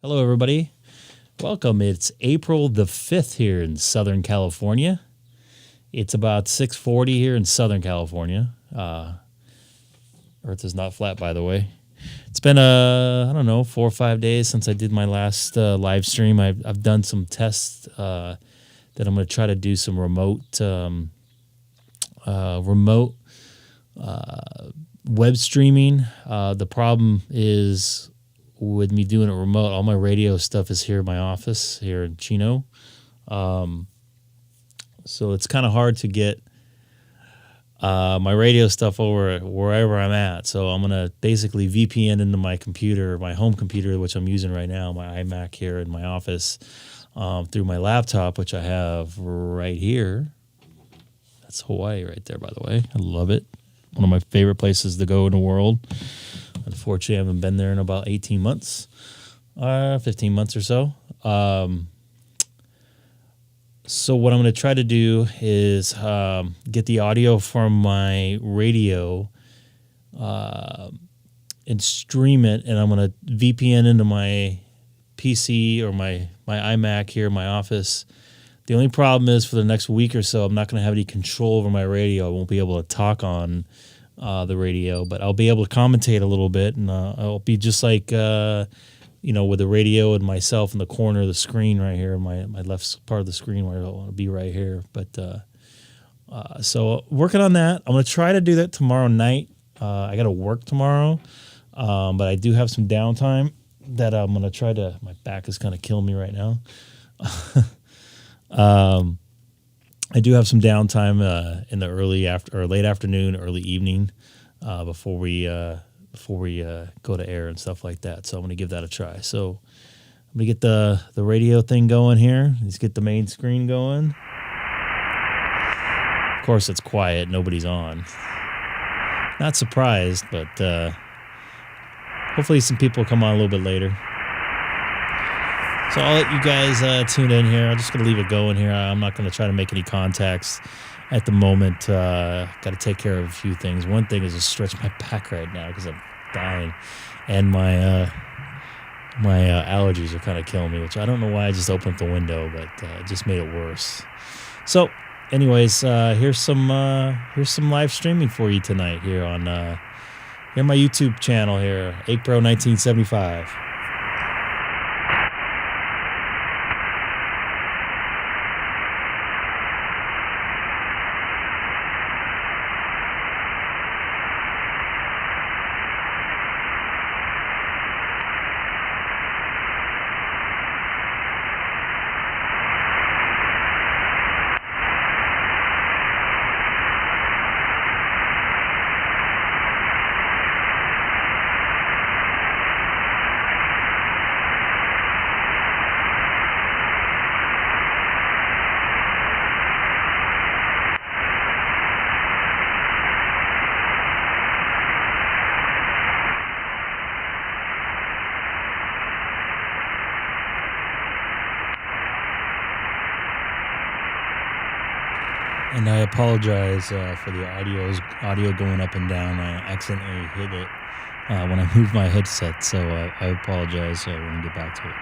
Hello, everybody. Welcome. It's April the 5th here in Southern California. It's about 6:40 here in Southern California. Earth is not flat, by the way. It's been, 4 or 5 days since I did my last live stream. I've done some tests that I'm going to try to do some remote web streaming. The problem is with me doing it remote, all my radio stuff is here in my office here in Chino. So it's kind of hard to get my radio stuff over wherever I'm at. So I'm going to basically VPN into my computer, my home computer, which I'm using right now, my iMac here in my office, through my laptop, which I have right here. That's Hawaii right there, by the way. I love it. One of my favorite places to go in the world. Unfortunately, I haven't been there in about 18 months, 15 months or so. So what I'm going to try to do is get the audio from my radio and stream it, and I'm going to VPN into my PC or my iMac here in my office. The only problem is for the next week or so, I'm not going to have any control over my radio. I won't be able to talk on the radio, but I'll be able to commentate a little bit, and I'll be just like, with the radio and myself in the corner of the screen right here, my left part of the screen where I want to be right here. But so working on that. I'm going to try to do that tomorrow night. I got to work tomorrow, but I do have some downtime that I'm going to try to. My back is kind of killing me right now. I do have some downtime in the late afternoon, early evening before we go to air and stuff like that. So I'm going to give that a try. So I'm going to get the radio thing going here. Let's get the main screen going. Of course, it's quiet. Nobody's on. Not surprised, but hopefully some people come on a little bit later. So I'll let you guys tune in here. I'm just going to leave it going here. I'm not going to try to make any contacts at the moment. Got to take care of a few things. One thing is to stretch my back right now because I'm dying. And my allergies are kind of killing me, which I don't know why I just opened up the window, but it just made it worse. So anyways, here's some live streaming for you tonight here on my YouTube channel here, Icom 1975. And I apologize for the audio going up and down. I accidentally hit it when I moved my headset, so I apologize when we get back to it.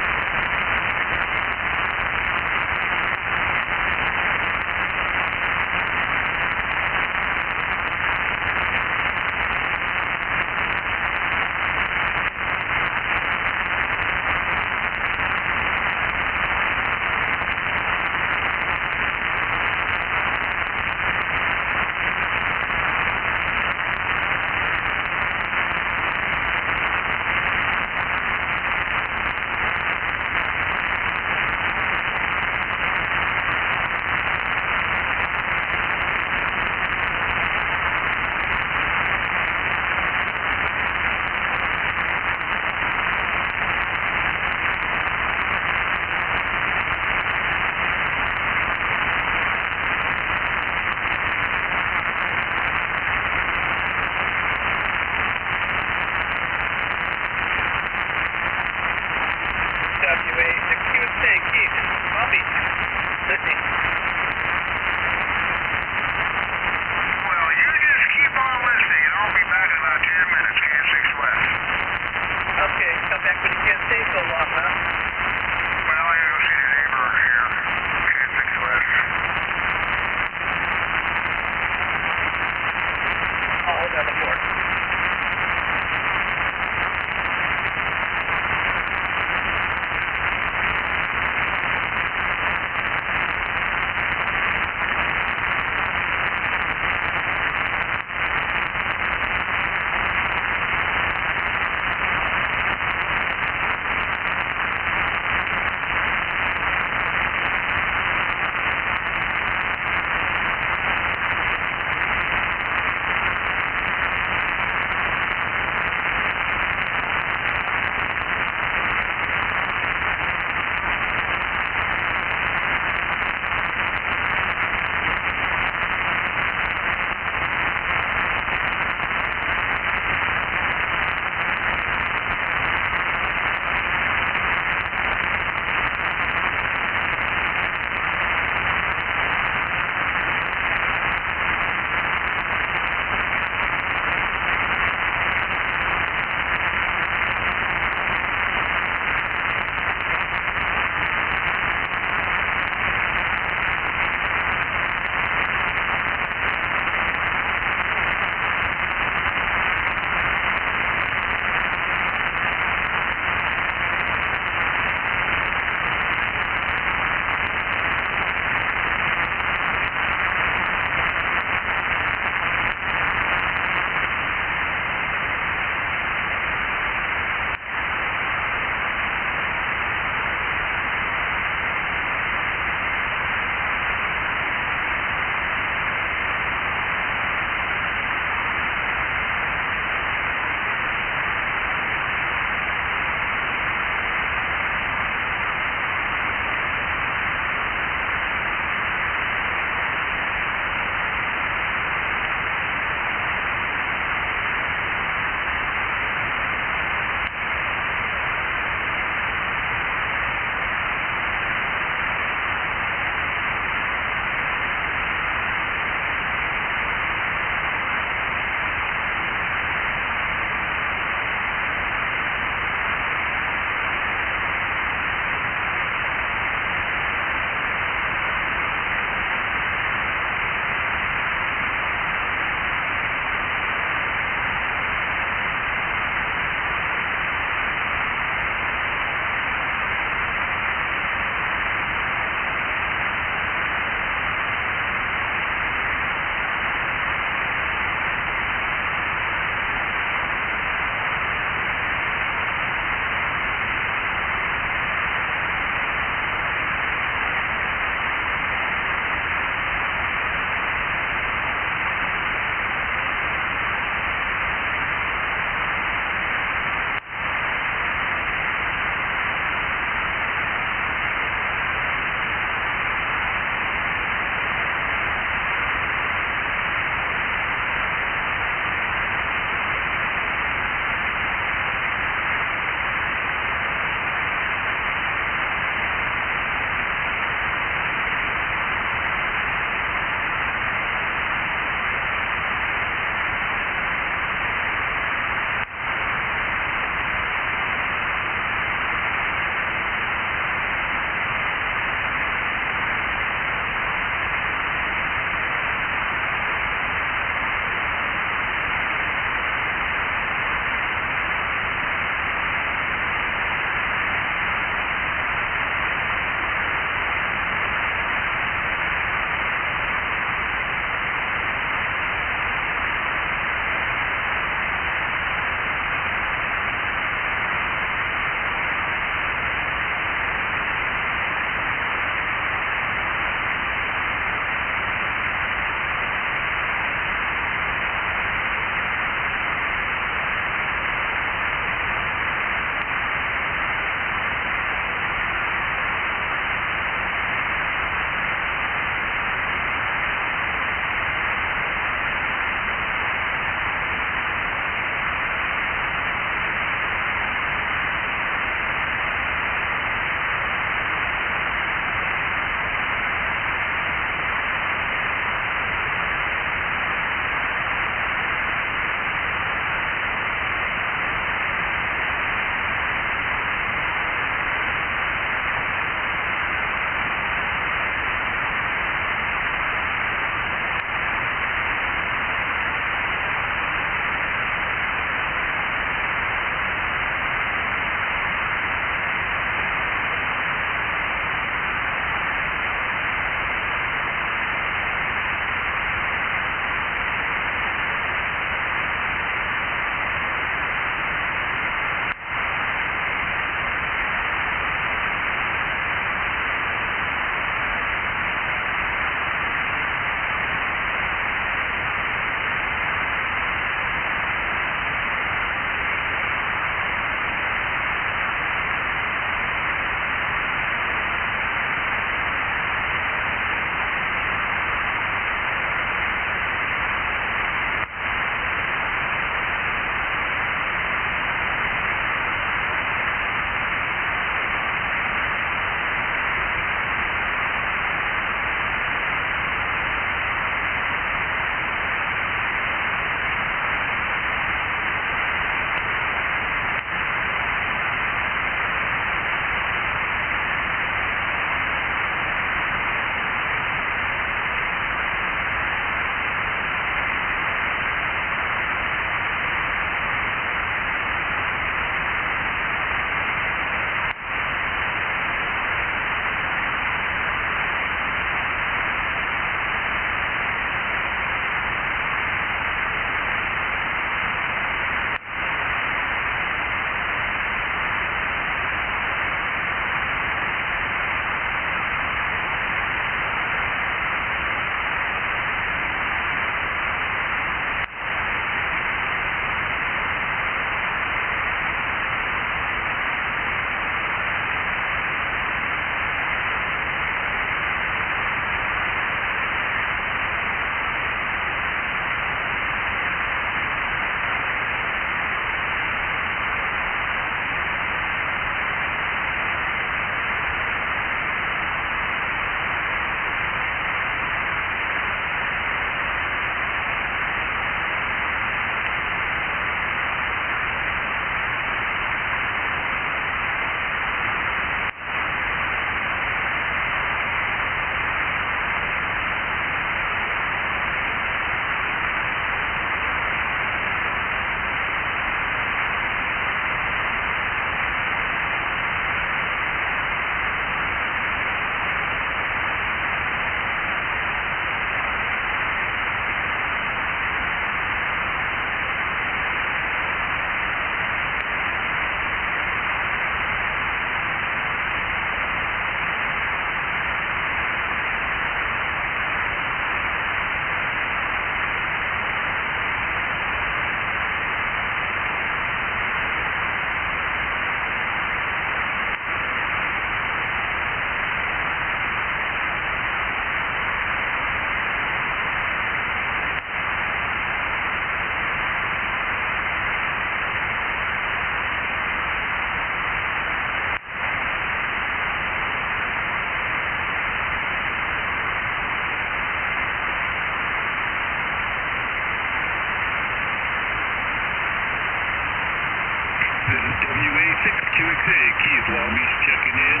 K6EGG, Keith, Long Beach checking in.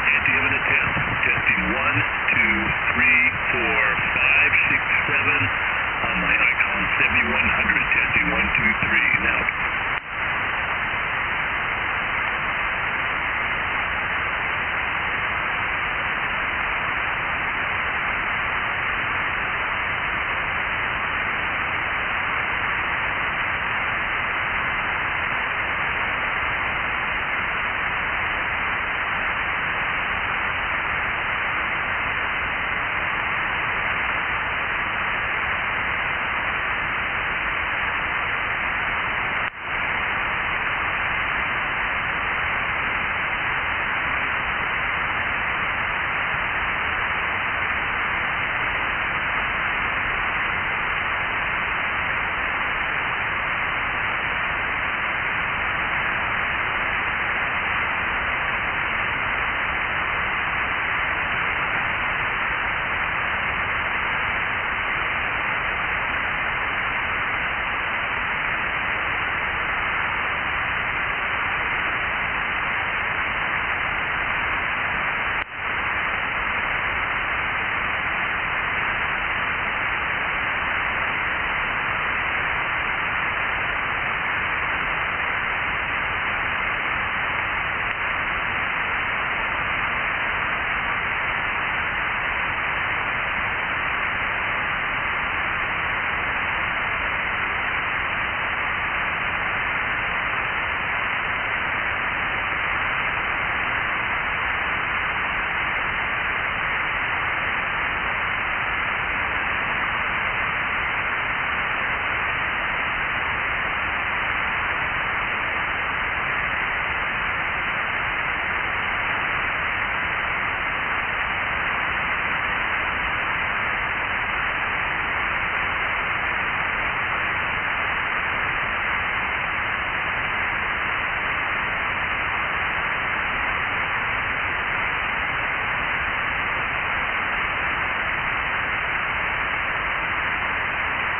Anti-imminent test. Testing 1, 2, 3, 4, 5, 6, 7 on my Icom 7100. Testing 1, 2, 3. Now.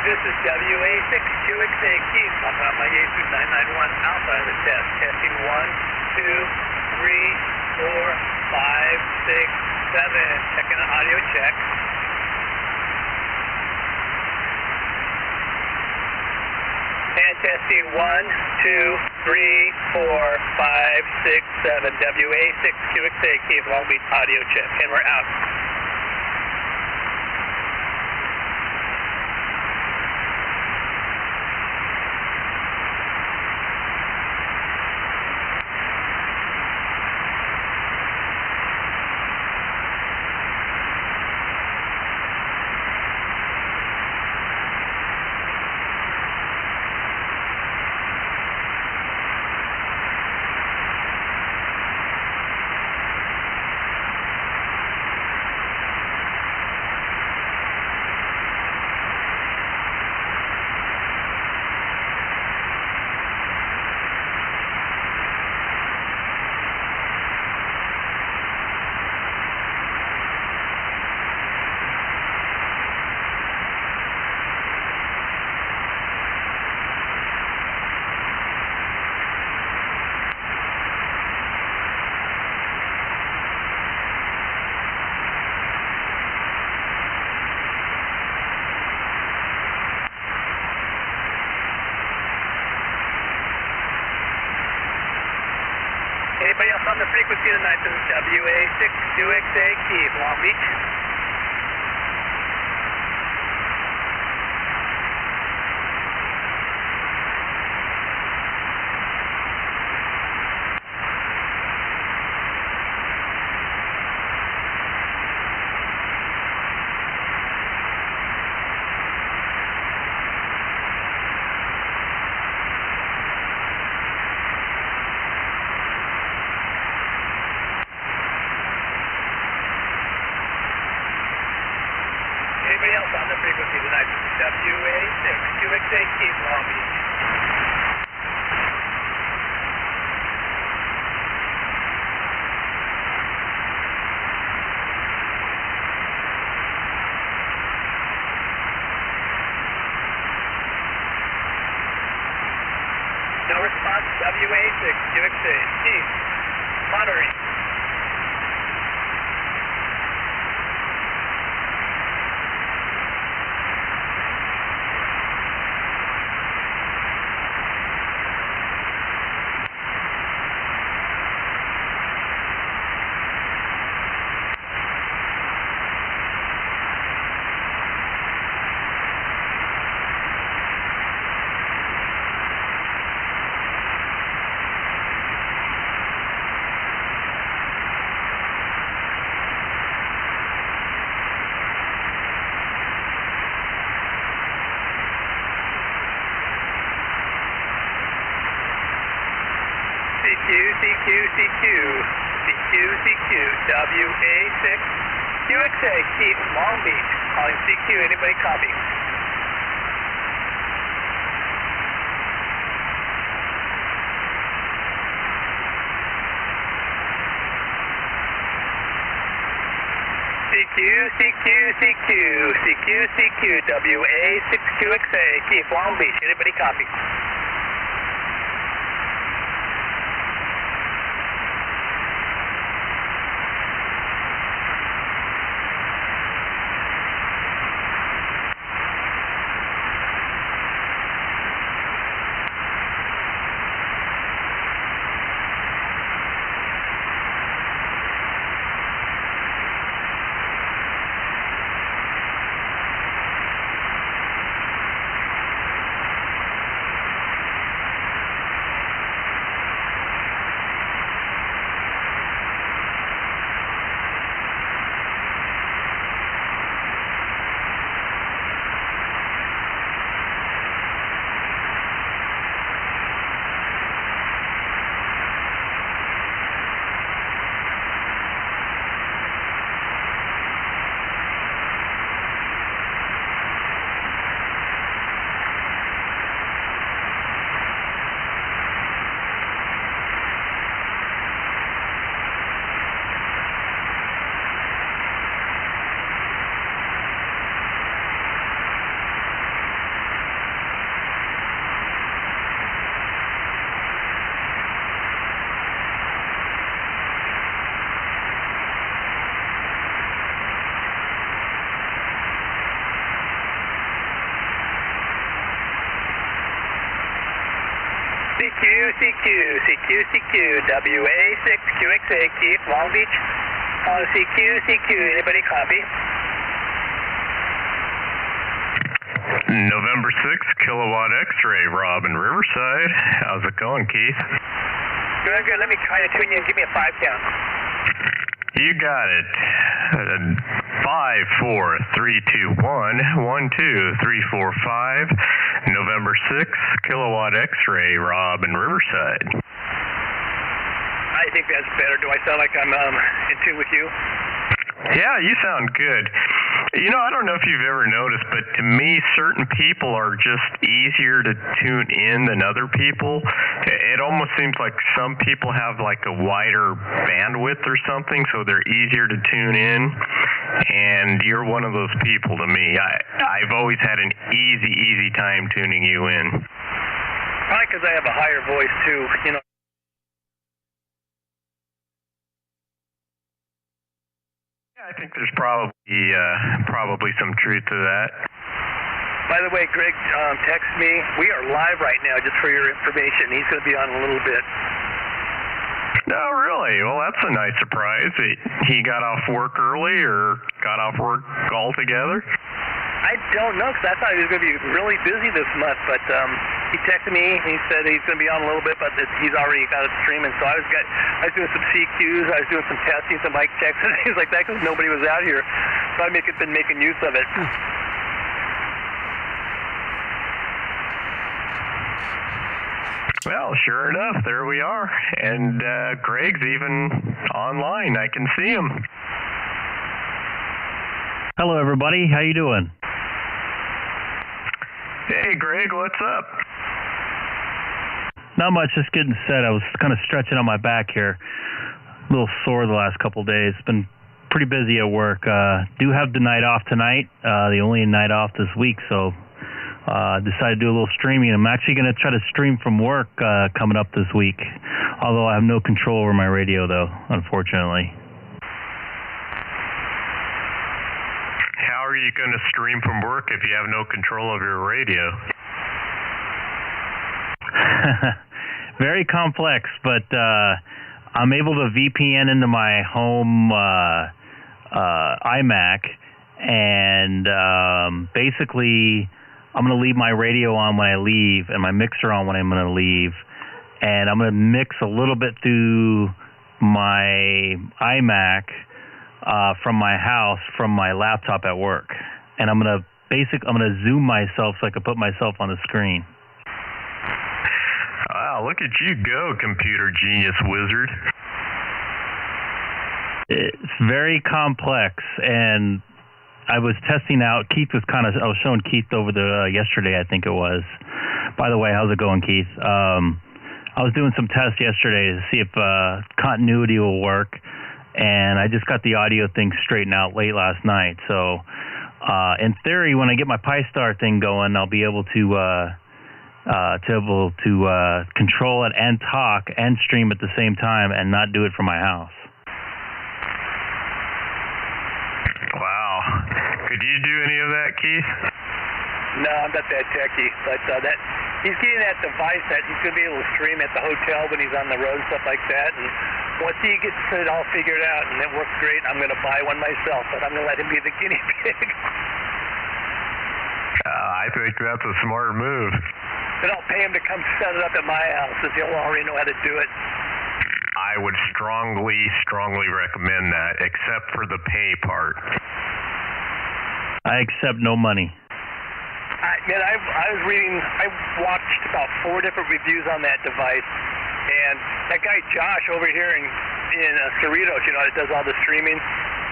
This is WA6QXA Keith, talking on my A2991 Alpha in the test. Testing 1, 2, 3, 4, 5, 6, 7. Checking the audio check. And testing 1, 2, 3, 4, 5, 6, 7. WA6QXA Keith, Long Beach audio check. And we're out. Anybody else on the frequency tonight? This is WA6QXA Keith, Long Beach. No response, WA6, QXA, Keith, monitoring. CQ, WA6, QXA, Keith, Long Beach, calling CQ, anybody copy? CQ, WA6, QXA, Keith, Long Beach, anybody copy? CQ, WA6, QXA, Keith, Long Beach. Calling CQ, anybody copy? November 6th, Kilowatt X-ray, Rob in Riverside. How's it going, Keith? Good. Let me try to tune you and give me a 5 count. You got it. 5, 4, 3, 2, 1, 1, 2, 3, 4, 5. November 6th, Kilowatt X-ray, Rob in Riverside. I think that's better. Do I sound like I'm in tune with you? Yeah, you sound good. You know, I don't know if you've ever noticed, but to me, certain people are just easier to tune in than other people. It almost seems like some people have like a wider bandwidth or something, so they're easier to tune in. And you're one of those people to me. I've always had an easy time tuning you in. Probably because I have a higher voice too, you know. I think there's probably some truth to that. By the way, Greg texted me. We are live right now, just for your information. He's going to be on in a little bit. No, really? Well, that's a nice surprise. He got off work early or got off work altogether? I don't know, because I thought he was going to be really busy this month, but he texted me. He said he's going to be on a little bit, but he's already got it streaming. So I was doing some CQs, I was doing some testing, some mic checks, and things like that, because nobody was out here. So I've been making use of it. Well, sure enough, there we are. And Greg's even online. I can see him. Hello, everybody. How you doing? Hey, Greg, what's up? Not much, just getting set. I was kind of stretching on my back here. A little sore the last couple of days. Been pretty busy at work. Do have the night off tonight, the only night off this week, so decided to do a little streaming. I'm actually going to try to stream from work coming up this week, although I have no control over my radio, though, unfortunately. How are you going to stream from work if you have no control over your radio? Very complex, but I'm able to VPN into my home iMac, and basically I'm going to leave my radio on when I leave and my mixer on when I'm going to leave, and I'm going to mix a little bit through my iMac from my house, from my laptop at work, and I'm going to zoom myself so I can put myself on the screen. Wow, look at you go, computer genius wizard. It's very complex, and I was testing out. I was showing Keith over yesterday, I think it was. By the way, how's it going, Keith? I was doing some tests yesterday to see if continuity will work, and I just got the audio thing straightened out late last night. So, in theory, when I get my Pi-Star thing going, I'll be able to control it and talk and stream at the same time and not do it from my house. Wow. Could you do any of that, Keith? No, I'm not that techy, but he's getting that device that he's going to be able to stream at the hotel when he's on the road and stuff like that. And once he gets it all figured out and it works great, I'm going to buy one myself, but I'm going to let him be the guinea pig. I think that's a smart move. Then I'll pay him to come set it up at my house since he'll already know how to do it. I would strongly recommend that, except for the pay part. I accept no money. I watched about 4 different reviews on that device, and that guy Josh over here in Cerritos, that does all the streaming,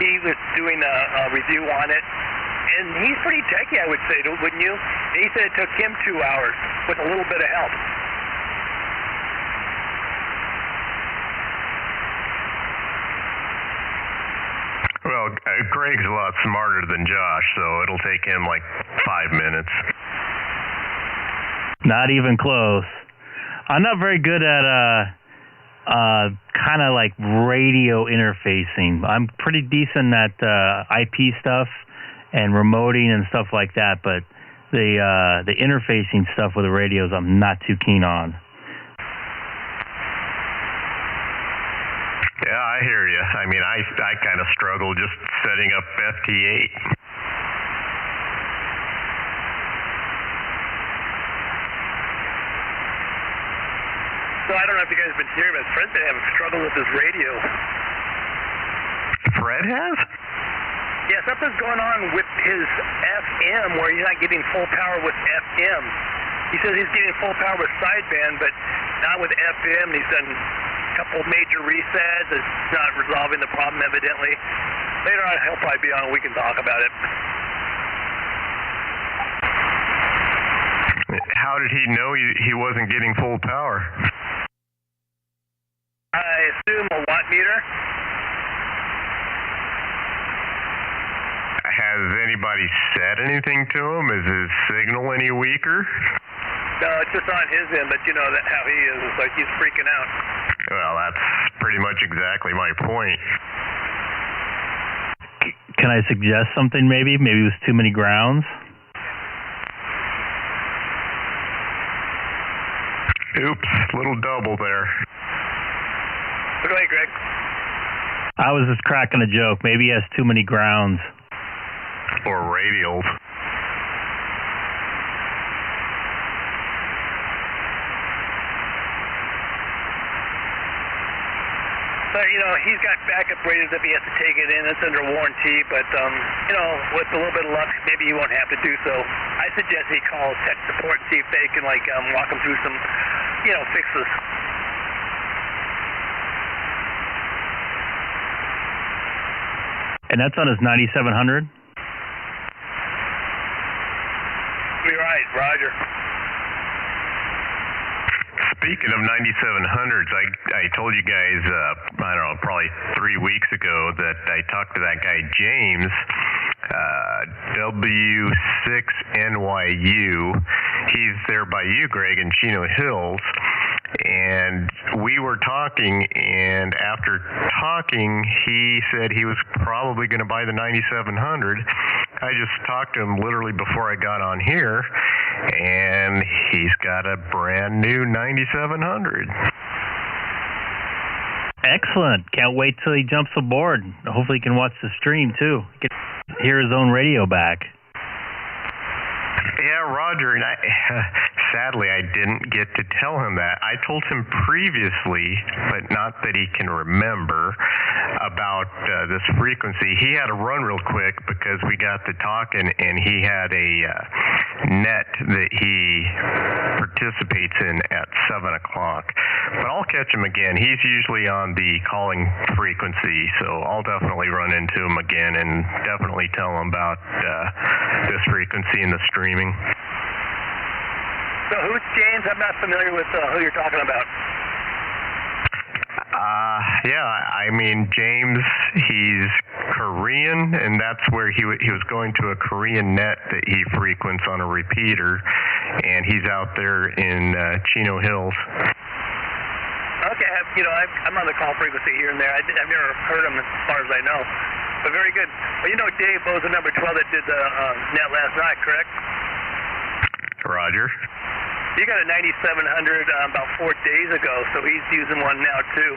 he was doing a review on it, and he's pretty techy, I would say, wouldn't you? And he said it took him 2 hours with a little bit of help. Well, Greg's a lot smarter than Josh, so it'll take him like 5 minutes. Not even close. I'm not very good at kind of like radio interfacing. I'm pretty decent at IP stuff and remoting and stuff like that, but the interfacing stuff with the radios I'm not too keen on. Yeah, I hear you. I mean, I kind of struggle just setting up FT8. So I don't know if you guys have been hearing, but Fred's been having struggle with his radio. Fred has? Yeah, something's going on with his FM where he's not getting full power with FM. He says he's getting full power with sideband, but not with FM. He's done a couple major resets. It's not resolving the problem, evidently. Later on, he'll probably be on and we can talk about it. How did he know he wasn't getting full power? I assume a watt meter. Has anybody said anything to him? Is his signal any weaker? No, it's just on his end, but you know that how he is. It's like he's freaking out. Well, that's pretty much exactly my point. Can I suggest something maybe? Maybe it was too many grounds? Oops, little double there. Go ahead, Greg. I was just cracking a joke. Maybe he has too many grounds. Or radials. But, he's got backup radios if he has to take it in. It's under warranty, but, with a little bit of luck, maybe he won't have to do so. I suggest he calls tech support and see if they can, walk him through some, fixes. And that's on his 9700? You're right, Roger. Speaking of 9700s, I told you guys, I don't know, probably 3 weeks ago that I talked to that guy James W6NYU. He's there by you, Greg, in Chino Hills. And we were talking, and after talking, he said he was probably going to buy the 9700. I just talked to him literally before I got on here, and he's got a brand new 9700. Excellent. Can't wait till he jumps aboard. Hopefully he can watch the stream, too. Get to hear his own radio back. Yeah, Roger, and sadly I didn't get to tell him that. I told him previously, but not that he can remember, about this frequency. He had to run real quick because we got to talking, and he had a net that he participates in at 7 o'clock. But I'll catch him again. He's usually on the calling frequency, so I'll definitely run into him again and definitely tell him about this frequency and the streaming. So who's James? I'm not familiar with who you're talking about. Yeah, I mean, James, he's Korean, and that's where he was going to a Korean net that he frequents on a repeater, and he's out there in Chino Hills. Okay, I'm on the call frequency here and there. I've never heard him as far as I know, but very good. Well, you know Dave Boza number 12 that did the net last night, correct? Roger. You got a 9700 about 4 days ago, so he's using one now too,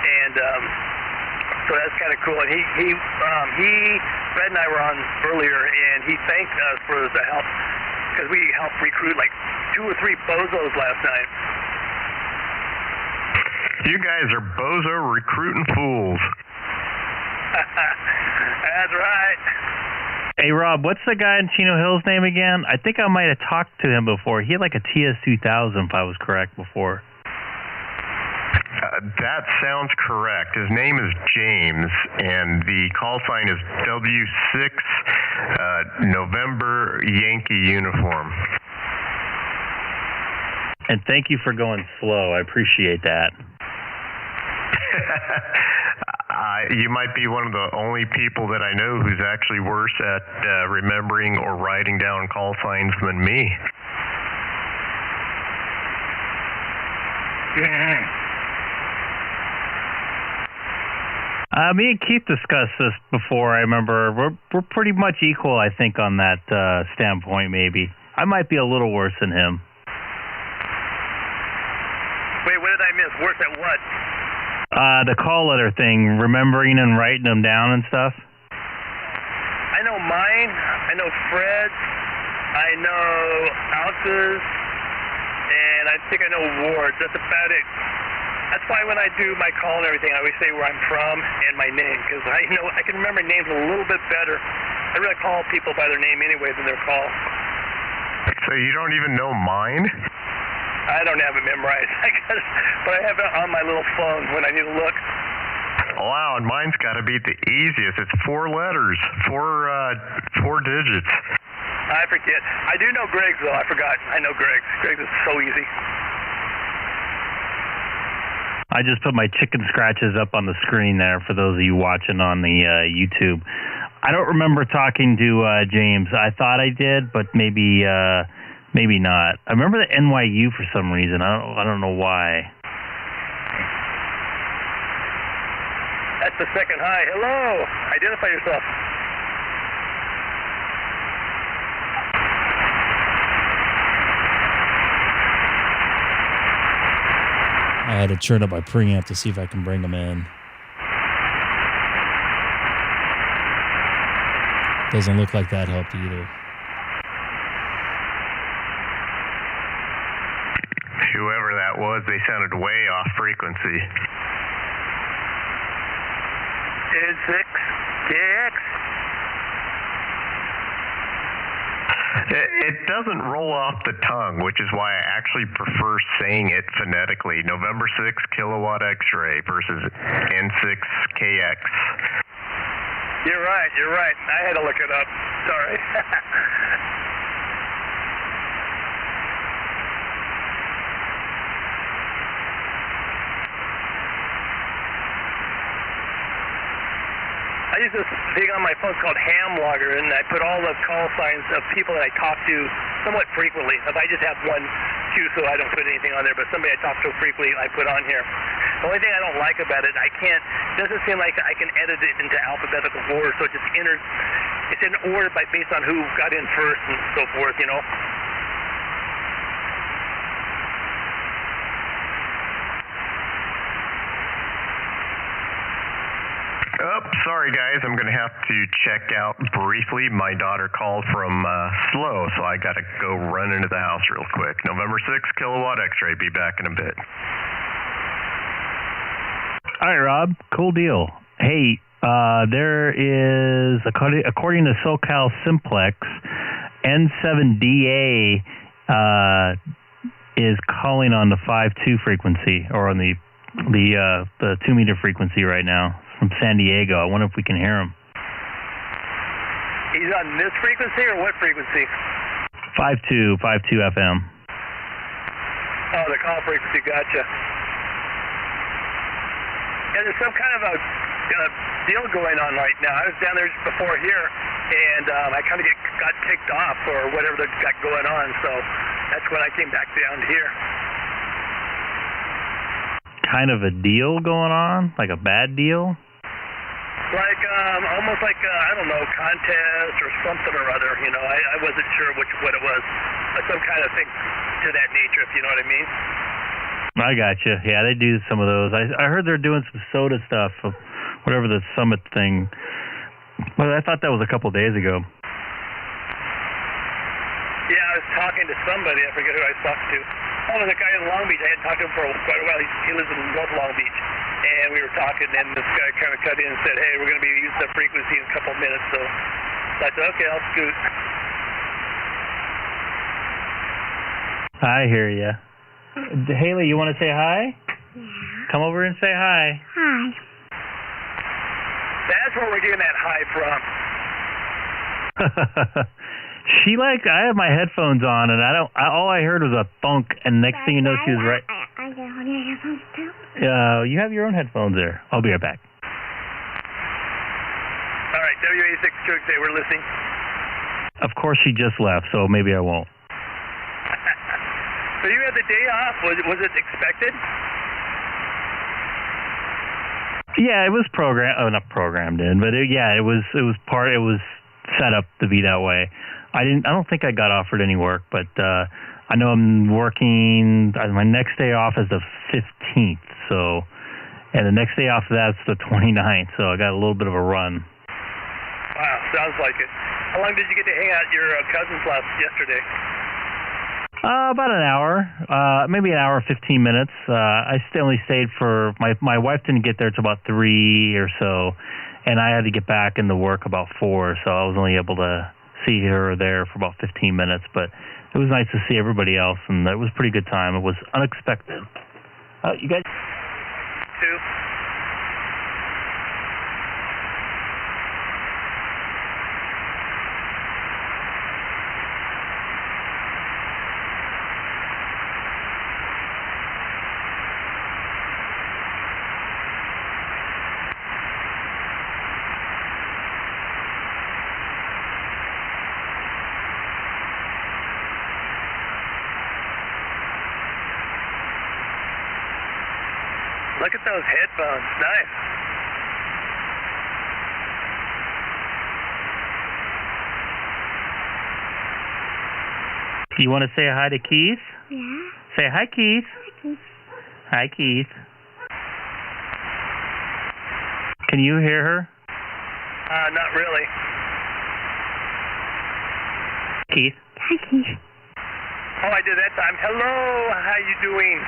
and so that's kind of cool. And he Fred and I were on earlier, and he thanked us for the help because we helped recruit like 2 or 3 bozos last night. You guys are bozo recruiting fools. That's right. Hey, Rob, what's the guy in Chino Hills' name again? I think I might have talked to him before. He had like a TS2000, if I was correct, before. That sounds correct. His name is James, and the call sign is W6 November Yankee Uniform. And thank you for going slow. I appreciate that. You might be one of the only people that I know who's actually worse at remembering or writing down call signs than me. Me and Keith discussed this before. I remember we're pretty much equal, I think, on that standpoint. Maybe I might be a little worse than him. Wait, what did I miss? Worse at what? The call letter thing, remembering and writing them down and stuff. I know mine. I know Fred's. I know Alex's, and I think I know Ward's. That's about it. That's why when I do my call and everything, I always say where I'm from and my name, because I can remember names a little bit better. I really call people by their name anyway than their call. So you don't even know mine? I don't have it memorized, but I have it on my little phone when I need to look. Wow, and mine's got to be the easiest. It's 4 letters, 4 digits. I forget. I do know Greg's, though. I forgot. I know Greg's. Greg's is so easy. I just put my chicken scratches up on the screen there for those of you watching on the YouTube. I don't remember talking to James. I thought I did, but maybe not. I remember the NYU for some reason. I don't know why. That's the second hi. Hello. Identify yourself. I had to turn up my preamp to see if I can bring them in. Doesn't look like that helped either. Whoever that was, they sounded way off frequency. K6EGG. It doesn't roll off the tongue, which is why I actually prefer saying it phonetically. November 6 kilowatt X-ray versus N6KX. You're right. I had to look it up. Sorry. I use this thing on my phone called Ham Logger, and I put all the call signs of people that I talk to somewhat frequently. If I just have one queue, so I don't put anything on there, but somebody I talk to frequently, I put on here. The only thing I don't like about it, it doesn't seem like I can edit it into alphabetical order, so it's just it's in order based on who got in first and so forth, you know. Oh, sorry guys, I'm going to have to check out briefly. My daughter called from SLO, so I got to go run into the house real quick. November 6th, Kilowatt X-ray. Be back in a bit. All right, Rob. Cool deal. Hey, there is, according to SoCal Simplex, N7DA is calling on the 5.2 frequency, or on the 2-meter frequency right now. From San Diego. I wonder if we can hear him. He's on this frequency or what frequency? 5.2 FM. Oh, the call frequency, gotcha. Yeah, there's some kind of a deal going on right now. I was down there just before here, and I kind of got ticked off or whatever they got going on, so that's when I came back down here. Kind of a deal going on? Like a bad deal? Like, almost like, I don't know, contest or something or other, you know. I wasn't sure what it was. But some kind of thing to that nature, if you know what I mean. I gotcha. Yeah, they do some of those. I heard they're doing some soda stuff, whatever the summit thing. Well, I thought that was a couple days ago. Yeah, I was talking to somebody. I forget who I was talking to. Oh, there's a guy in Long Beach. I hadn't talked to him for quite a while. He lives in North Long Beach. And we were talking, and this guy kind of cut in and said, hey, we're going to be using the frequency in a couple of minutes. So I said, okay, I'll scoot. I hear you. Haley, you want to say hi? Yeah. Come over and say hi. Hi. That's where we're getting that hi from. I have my headphones on, and all I heard was a thunk, and next thing you know, she was right. I get on your headphones too. You have your own headphones there. I'll be right back. All right, WA6QXA, we're listening. Of course, she just left, so maybe I won't. So you had the day off. Was it expected? Yeah, it was not programmed in, but it was set up to be that way. I don't think I got offered any work, but I know I'm working. My next day off is the 15th, and the next day off of that's the 29th, so I got a little bit of a run. Wow, sounds like it. How long did you get to hang out at your cousin's house yesterday? About an hour, maybe an hour, 15 minutes. I only stayed for my wife didn't get there till about 3 or so, and I had to get back into work about 4, so I was only able to see her there for about 15 minutes. But it was nice to see everybody else, and it was a pretty good time. It was unexpected. You guys? 2. Look at those headphones. Nice. You want to say hi to Keith? Yeah. Say hi, Keith. Hi, Keith. Can you hear her? Not really. Keith? Hi, Keith. Oh, I did that time. Hello, how you doing?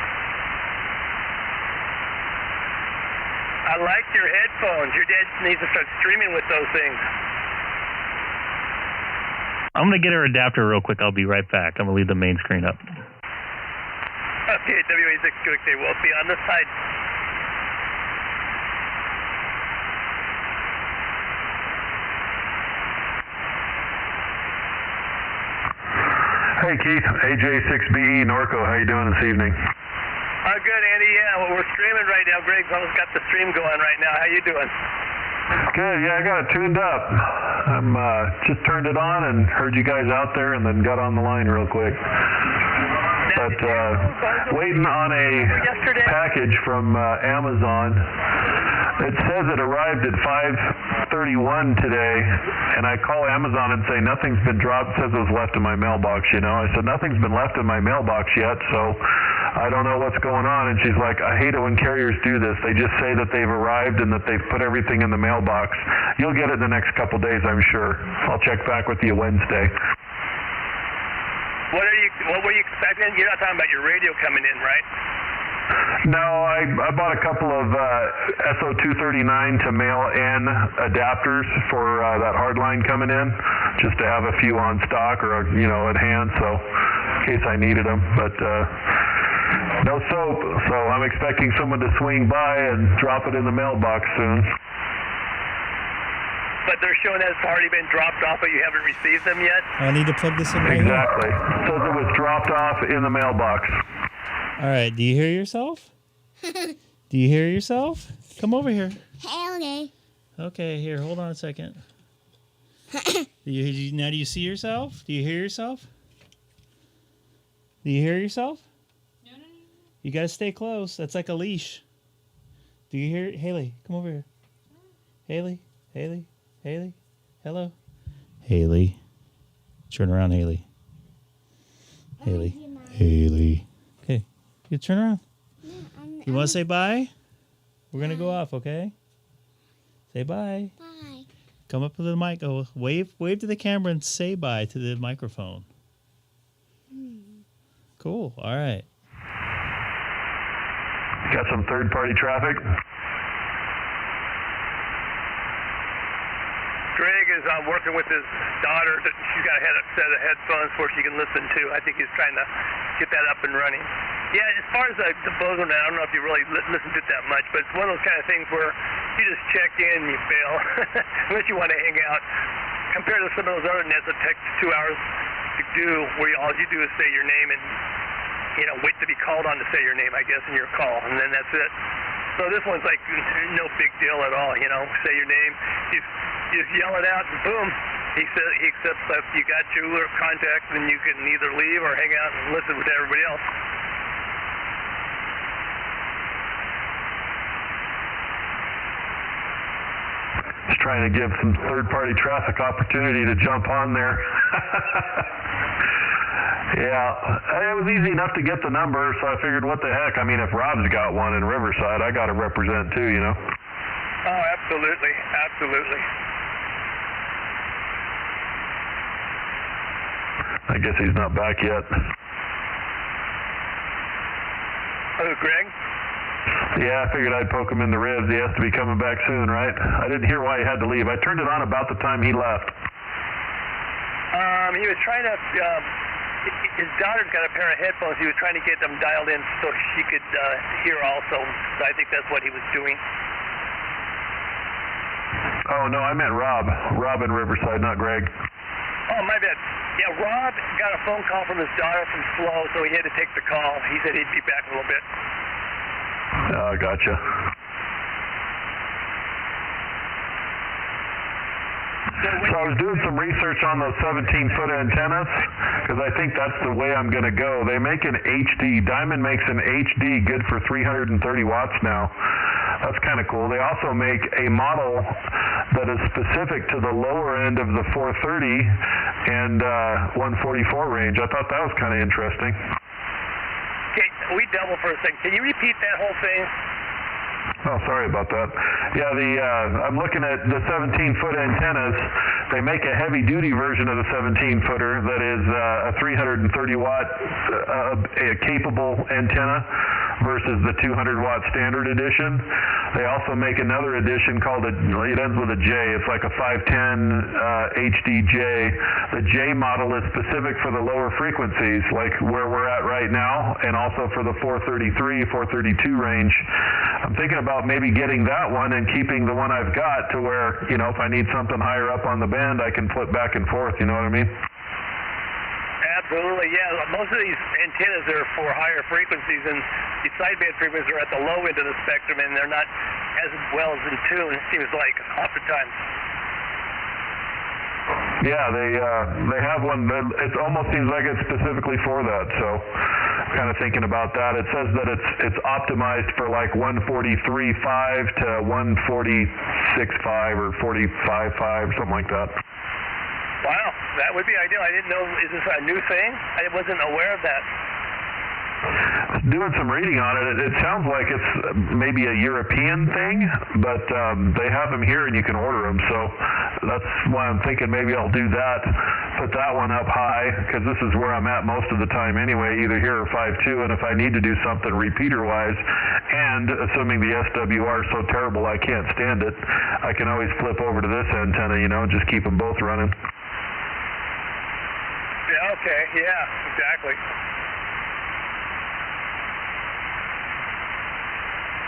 I like your headphones. Your dad needs to start streaming with those things. I'm going to get her adapter real quick. I'll be right back. I'm going to leave the main screen up. Okay, WA6QXA will be on this side. Hey Keith, AJ6BE Norco, how you doing this evening? Good, Andy. Yeah, well, we're streaming right now. Greg's almost got the stream going right now. How you doing? Good, yeah, I got it tuned up. I'm just turned it on and heard you guys out there and then got on the line real quick. But waiting on a package from Amazon. It says it arrived at 5:31 today, and I call Amazon and say nothing's been dropped. It says it was left in my mailbox, you know. I said nothing's been left in my mailbox yet, so I don't know what's going on. And she's like, I hate it when carriers do this. They just say that they've arrived and that they've put everything in the mailbox. You'll get it in the next couple days, I'm sure. I'll check back with you Wednesday. What were you expecting? You're not talking about your radio coming in, right? No, I bought a couple of SO239 to mail in adapters for that hardline coming in, just to have a few on stock or, you know, at hand, so in case I needed them. But no soap, so I'm expecting someone to swing by and drop it in the mailbox soon. But they're showing that it's already been dropped off, but you haven't received them yet? I need to plug this in right Exactly. It says it was dropped off in the mailbox. All right, do you hear yourself? Do you hear yourself? Come over here. Okay. Okay, here, hold on a second. Now do you see yourself? Do you hear yourself? Do you hear yourself? No. You got to stay close. That's like a leash. Do you hear? Haley, come over here. Haley. Hello. Haley. Turn around, Haley. Haley. Okay, you turn around. You want to say bye? We're going to go off, okay? Say bye. Bye. Come up to the mic. Oh, wave to the camera and say bye to the microphone. Cool. All right. Got some third-party traffic. Greg is working with his daughter. She's got a set of headphones where she can listen to. I think he's trying to get that up and running. Yeah, as far as the boson, I don't know if you really listen to it that much, but it's one of those kind of things where you just check in and you fail, unless you want to hang out. Compared to some of those other nets that take 2 hours to do, where all you do is say your name and, you know, wait to be called on to say your name, I guess, in your call, and then that's it. So this one's like no big deal at all, you know. Say your name, you just yell it out, and boom, he accepts that you got your contact, and you can either leave or hang out and listen with everybody else. Just trying to give some third-party traffic opportunity to jump on there. Yeah, it was easy enough to get the number, so I figured, what the heck? I mean, if Rob's got one in Riverside, I got to represent too, you know? Oh, absolutely. I guess he's not back yet. Oh, Greg? Yeah, I figured I'd poke him in the ribs. He has to be coming back soon, right? I didn't hear why he had to leave. I turned it on about the time he left. He was trying to... his daughter's got a pair of headphones. He was trying to get them dialed in so she could hear also. So I think that's what he was doing. Oh, no, I meant Rob. Rob in Riverside, not Greg. Oh, my bad. Yeah, Rob got a phone call from his daughter from Flo, so he had to take the call. He said he'd be back in a little bit. Oh, gotcha. So I was doing some research on those 17-foot antennas because I think that's the way I'm going to go. They make an HD. Diamond makes an HD good for 330 watts now. That's kind of cool. They also make a model that is specific to the lower end of the 430 and 144 range. I thought that was kind of interesting. Okay, we double for a second. Can you repeat that whole thing? Oh, sorry about that. Yeah, I'm looking at the 17-foot antennas. They make a heavy-duty version of the 17-footer that is a 330-watt capable antenna versus the 200-watt standard edition. They also make another edition called it ends with a J. It's like a 510 HDJ. The J model is specific for the lower frequencies, like where we're at right now, and also for the 433, 432 range. I'm thinking about maybe getting that one and keeping the one I've got to where, you know, if I need something higher up on the band, I can flip back and forth, you know what I mean? Absolutely, yeah. Most of these antennas are for higher frequencies, and the sideband frequencies are at the low end of the spectrum, and they're not as well as in tune, it seems like, oftentimes. Yeah, they have one that it almost seems like it's specifically for that. So I'm kind of thinking about that. It says that it's optimized for like 143.5 to 146.5 or 45.5, something like that. Wow, that would be ideal. I didn't know, is this a new thing? I wasn't aware of that. Doing some reading on it, it sounds like it's maybe a European thing, but they have them here and you can order them. So that's why I'm thinking maybe I'll do that, put that one up high, because this is where I'm at most of the time anyway, either here or 5.2. And if I need to do something repeater-wise, and assuming the SWR is so terrible I can't stand it, I can always flip over to this antenna, just keep them both running. Yeah, okay, yeah, exactly.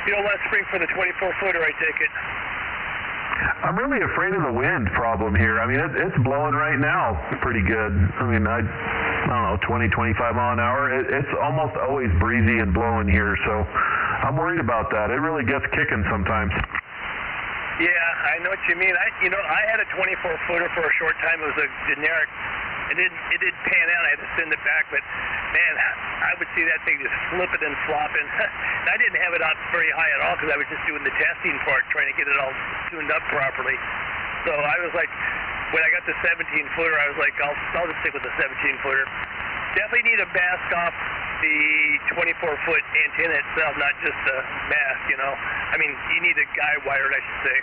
You don't want to spring for the 24-footer, I take it. I'm really afraid of the wind problem here. I mean, it's blowing right now pretty good. I mean, I don't know, 20, 25 mile an hour. It's almost always breezy and blowing here, so I'm worried about that. It really gets kicking sometimes. Yeah, I know what you mean. I had a 24-footer for a short time. It was a generic. It did pan out. I had to send it back, but man, I would see that thing just flipping and flopping. I didn't have it up very high at all because I was just doing the testing part, trying to get it all tuned up properly. So I was like, when I got the 17-footer, I was like, I'll just stick with the 17-footer. Definitely need a mask off the 24-foot antenna itself, not just a mask, I mean, you need a guy wired, I should say.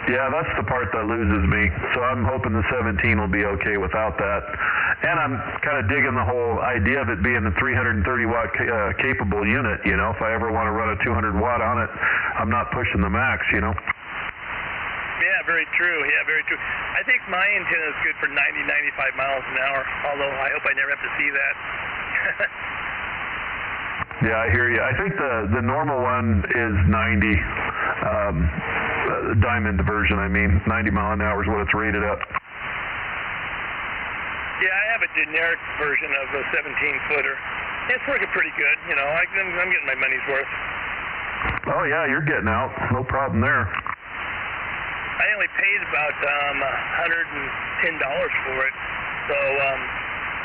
Yeah, that's the part that loses me. So I'm hoping the 17 will be okay without that. And I'm kind of digging the whole idea of it being a 330-watt capable unit. If I ever want to run a 200-watt on it, I'm not pushing the max, Yeah, very true. Yeah, very true. I think my antenna is good for 90, 95 miles an hour, although I hope I never have to see that. Yeah, I hear you. I think the normal one is 90. Diamond version, 90 mile an hour is what it's rated at. Yeah, I have a generic version of a 17-footer. It's working pretty good, I'm getting my money's worth. Oh yeah, you're getting out. No problem there. I only paid about $110 for it. So,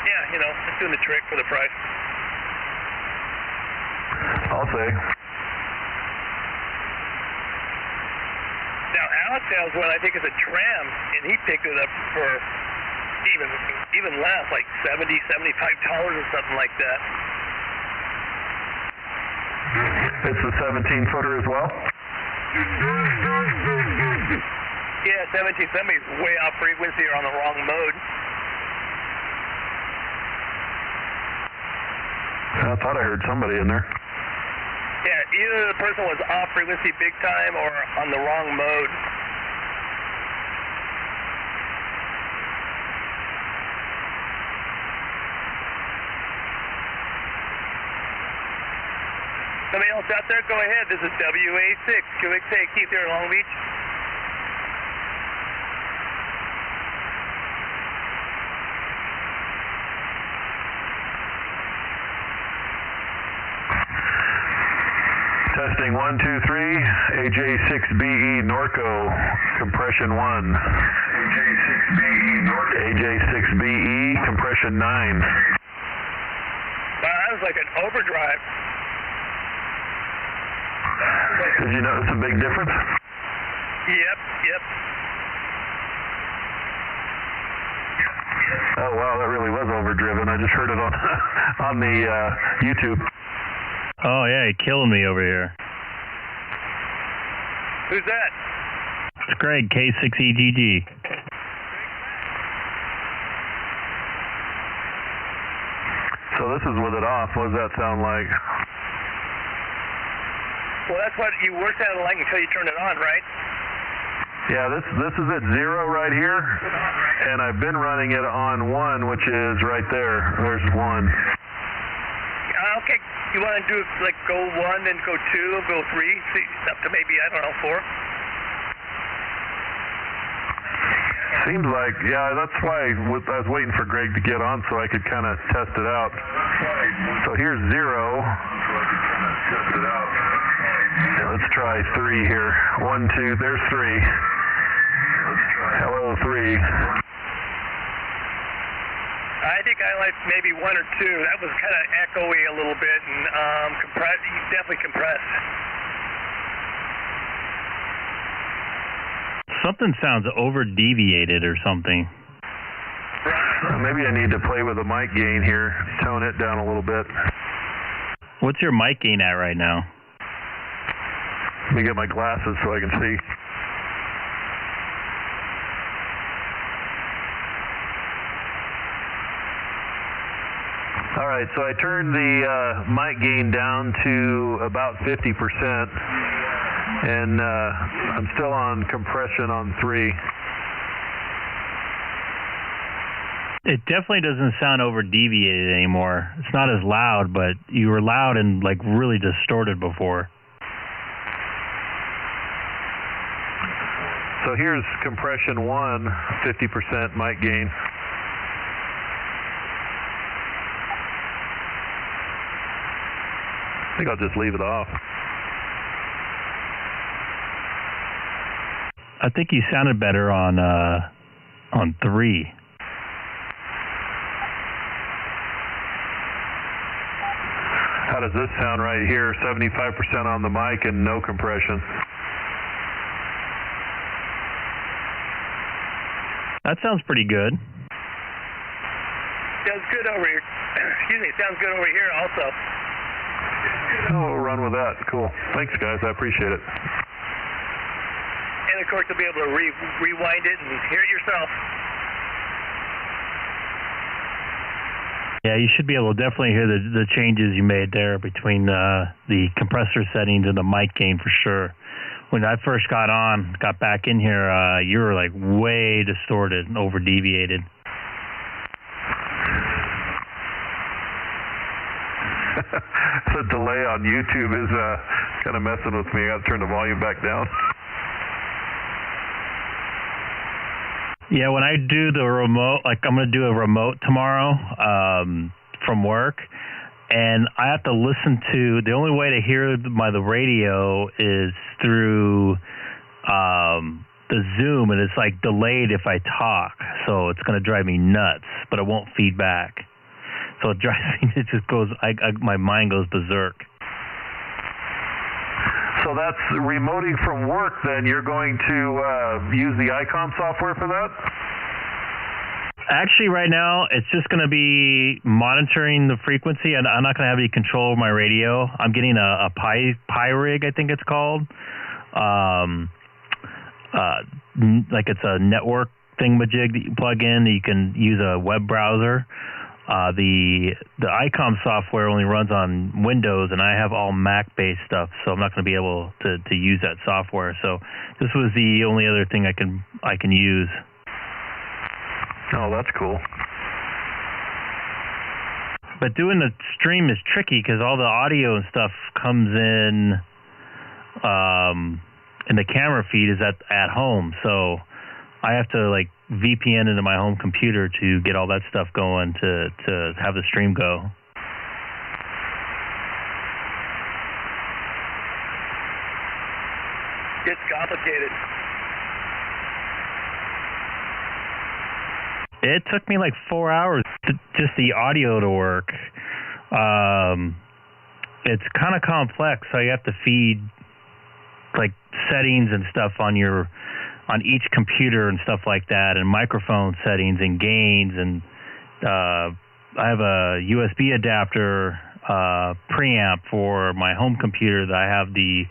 yeah, it's doing the trick for the price. I'll say. Now, Alex has one, I think it's a tram, and he picked it up for even less, like $70, $75 or something like that. It's a 17-footer as well? Yeah, 17. Somebody's way off frequency or on the wrong mode. I thought I heard somebody in there. Yeah, either the person was off frequency big time or on the wrong mode. Somebody else out there? Go ahead. This is K6EGG. Keith here in Long Beach. Testing 1, 2, 3. AJ6BE Norco, compression 1. AJ6BE, compression 9. Wow, that was like an overdrive. Did you notice a big difference? Yep. Oh wow, that really was overdriven. I just heard it on the YouTube. Oh yeah, you're killing me over here. Who's that? It's Greg, K6EGG. So this is with it off. What does that sound like? Well, that's what you were sounding like until you turned it on, right? Yeah, this is at 0 right here, and I've been running it on 1, which is right there. There's 1. Okay, you want to do like go 1, then go 2, go 3, see, up to maybe, I don't know, 4? Seems like, yeah, that's why I was waiting for Greg to get on so I could kind of test it out. So here's 0. Yeah, let's try try 3 here. 1, 2, there's 3. Hello, 3. I think I like maybe 1 or 2. That was kind of echoey a little bit and definitely compressed. Something sounds over-deviated or something. Maybe I need to play with the mic gain here, tone it down a little bit. What's your mic gain at right now? Let me get my glasses so I can see. All right, so I turned the mic gain down to about 50%, and I'm still on compression on 3. It definitely doesn't sound over-deviated anymore. It's not as loud, but you were loud and like really distorted before. So here's compression 1, 50% mic gain. I think I'll just leave it off. I think you sounded better on 3. How does this sound right here? 75% on the mic and no compression. That sounds pretty good. Sounds good over here. Excuse me, sounds good over here also. Oh, we'll run with that. Cool. Thanks, guys. I appreciate it. And of course, you'll be able to rewind it and hear it yourself. Yeah, you should be able to definitely hear the changes you made there between the compressor settings and the mic gain for sure. When I first got back in here, you were like way distorted and over-deviated. The delay on YouTube is kind of messing with me. I got to turn the volume back down. Yeah, when I do the remote, like I'm going to do a remote tomorrow from work, and I have to listen to, the only way to hear the radio is through the Zoom, and it's like delayed if I talk, so it's going to drive me nuts, but it won't feed back. So it drives me, it just goes, my mind goes berserk. So that's remoting from work, then you're going to use the Icom software for that? Actually, right now, it's just going to be monitoring the frequency, and I'm not going to have any control over my radio. I'm getting a Pi rig, I think it's called. Like it's a network thingamajig that you plug in. You can use a web browser. The Icom software only runs on Windows, and I have all Mac-based stuff, so I'm not going to be able to use that software. So this was the only other thing I can use. Oh, that's cool. But doing the stream is tricky because all the audio and stuff comes in, and the camera feed is at home. So I have to like VPN into my home computer to get all that stuff going to have the stream go. It's complicated. It took me like 4 hours just the audio to work. It's kind of complex, so you have to feed like settings and stuff on each computer and stuff like that, and microphone settings and gains, and I have a USB adapter preamp for my home computer that I have the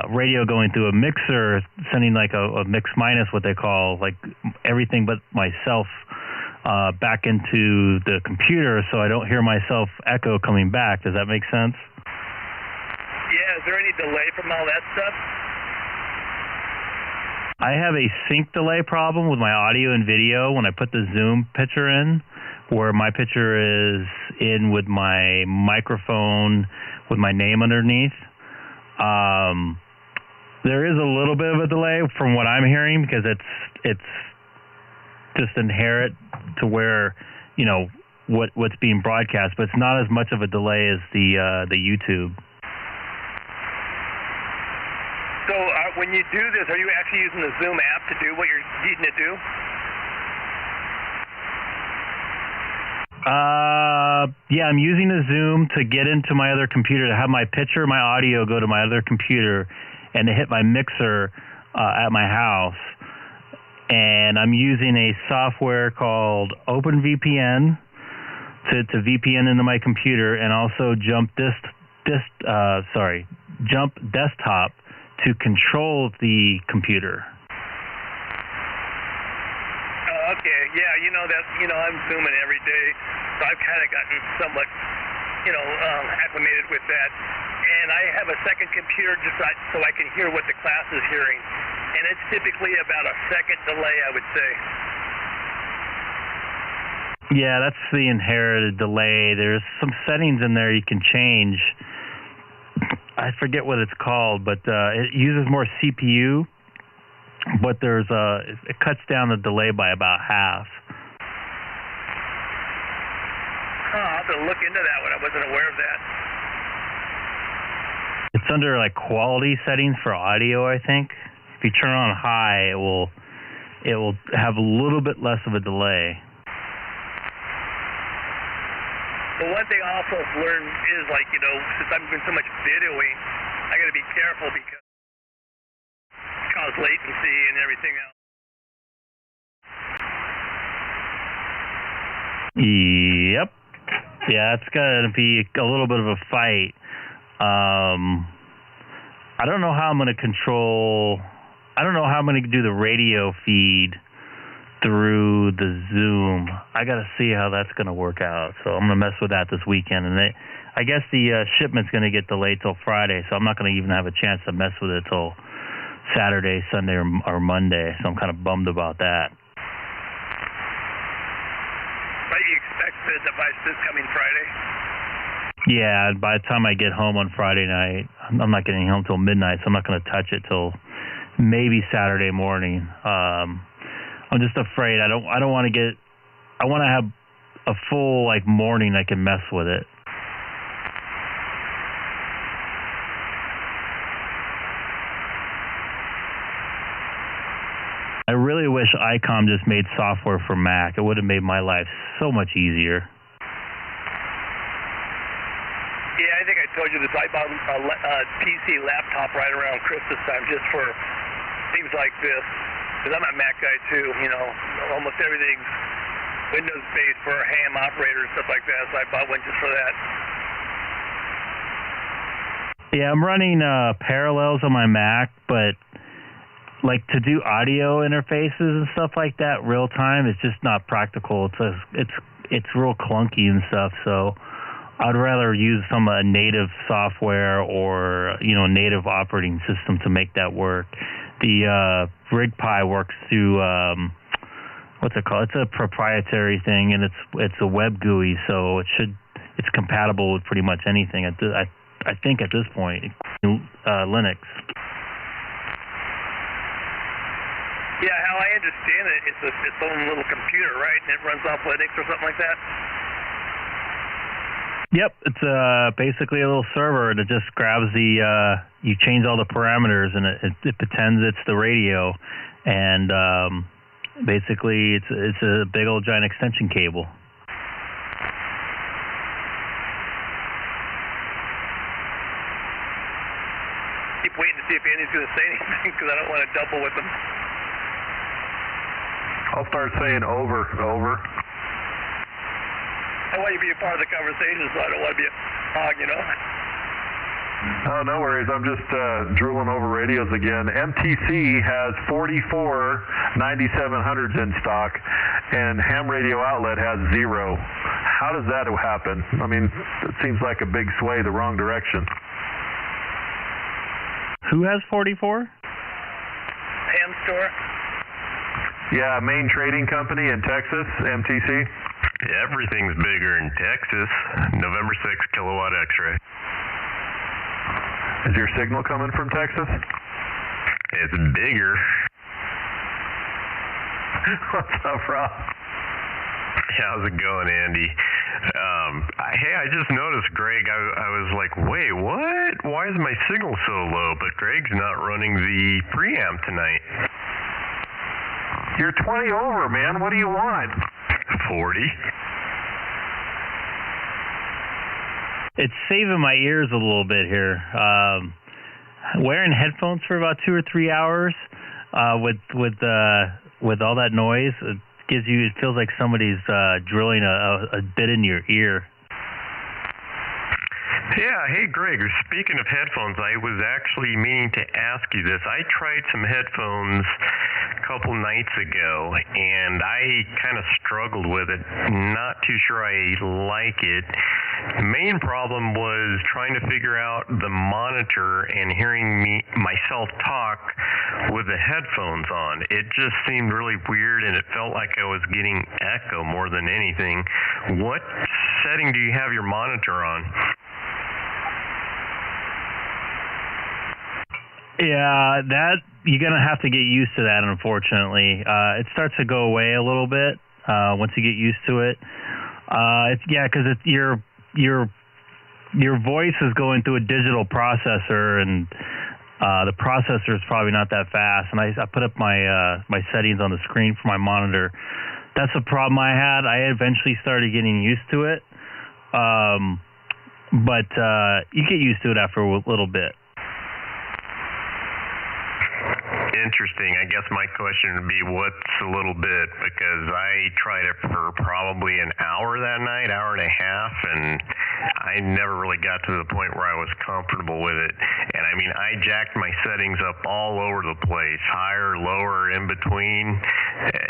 radio going through a mixer, sending like a mix minus, what they call, like everything but myself back into the computer, so I don't hear myself echo coming back. Does that make sense? Yeah, is there any delay from all that stuff? I have a sync delay problem with my audio and video when I put the Zoom picture in, where my picture is in with my microphone with my name underneath. There is a little bit of a delay from what I'm hearing because it's just inherent to where, you know, what's being broadcast, but it's not as much of a delay as the YouTube. So when you do this, are you actually using the Zoom app to do what you're needing to do? Yeah, I'm using the Zoom to get into my other computer, to have my picture, my audio go to my other computer, and to hit my mixer at my house. And I'm using a software called OpenVPN to VPN into my computer, and also Jump Desktop to control the computer. Okay, yeah, I'm Zooming every day, so I've kind of gotten somewhat, acclimated with that. And I have a second computer just so I can hear what the class is hearing. And it's typically about a second delay, I would say. Yeah, that's the inherited delay. There's some settings in there you can change. I forget what it's called, but it uses more CPU. But it cuts down the delay by about half. I'll have to look into that one. I wasn't aware of that. It's under like quality settings for audio, I think. If you turn on high, it will have a little bit less of a delay. The one thing I also have learned is, since I'm doing so much videoing, I got to be careful because it causes latency and everything else. Yep. Yeah, it's going to be a little bit of a fight. I don't know how I'm going to control. I don't know how I'm going to do the radio feed through the Zoom. I got to see how that's going to work out. So I'm going to mess with that this weekend. And I guess the shipment's going to get delayed till Friday, so I'm not going to even have a chance to mess with it till Saturday, Sunday, or Monday. So I'm kind of bummed about that. But you expect the device this coming Friday? Yeah, by the time I get home on Friday night, I'm not getting home till midnight, so I'm not going to touch it till maybe Saturday morning. I'm just afraid I don't want to get. I want to have a full morning I can mess with it. I really wish Icom just made software for Mac. It would have made my life so much easier. Yeah, I think I told you this. I bought a PC laptop right around Christmas time just for things like this. Because I'm a Mac guy too, almost everything's Windows-based for a ham operator and stuff like that, so I bought one just for that. Yeah, I'm running Parallels on my Mac, but to do audio interfaces and stuff like that real time, it's just not practical. It's real clunky and stuff, so I'd rather use some native software or native operating system to make that work. The RigPi works through what's it called? It's a proprietary thing, and it's a web GUI, so it's compatible with pretty much anything. I think at this point, Linux. Yeah, how I understand it, it's its own little computer, right? And it runs off Linux or something like that. Yep, it's basically a little server, and it just grabs you change all the parameters, and it pretends it's the radio, and basically it's a big old giant extension cable. Keep waiting to see if Andy's going to say anything because I don't want to double with him. I'll start saying over. I want you to be a part of the conversation, so I don't want to be a hog, Oh, no worries. I'm just drooling over radios again. MTC has 44 9700s in stock, and Ham Radio Outlet has 0. How does that happen? I mean, it seems like a big sway the wrong direction. Who has 44? Ham store? Yeah, Main Trading Company in Texas, MTC. Everything's bigger in Texas. November 6th, kilowatt X-ray. Is your signal coming from Texas? It's bigger. What's up, Rob? How's it going, Andy? Hey, I just noticed, Greg, I was like, wait, what? Why is my signal so low? But Greg's not running the preamp tonight. You're 20 over, man. What do you want? 40. It's saving my ears a little bit here. Wearing headphones for about 2 or 3 hours with all that noise, it feels like somebody's drilling a bit in your ear. Yeah, hey Greg, speaking of headphones, I was actually meaning to ask you this. I tried some headphones a couple nights ago, and I kind of struggled with it. Not too sure I like it. The main problem was trying to figure out the monitor and hearing myself talk with the headphones on. It just seemed really weird, and it felt like I was getting echo more than anything. What setting do you have your monitor on? Yeah, that you're gonna have to get used to that. Unfortunately, it starts to go away a little bit once you get used to it. Because your voice is going through a digital processor, and the processor is probably not that fast. And I put up my settings on the screen for my monitor. That's the problem I had. I eventually started getting used to it, but you get used to it after a little bit. Interesting. I guess my question would be, what's a little bit? Because I tried it for probably an hour that night, hour and a half, and I never really got to the point where I was comfortable with it. And I mean, I jacked my settings up all over the place, higher, lower, in between.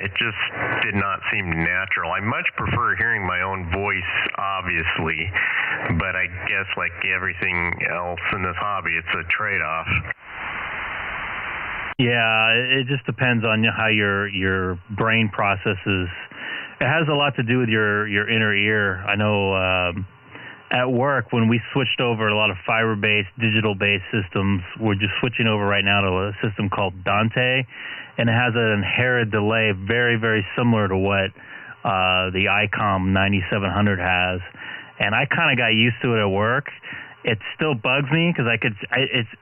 It just did not seem natural. I much prefer hearing my own voice, obviously, but I guess like everything else in this hobby, it's a trade-off. Yeah, it just depends on how your brain processes. It has a lot to do with your inner ear. I know at work, when we switched over a lot of fiber-based, digital-based systems, we're just switching over right now to a system called Dante, and it has an inherent delay very, very similar to what the Icom 9700 has. And I kind of got used to it at work. It still bugs me because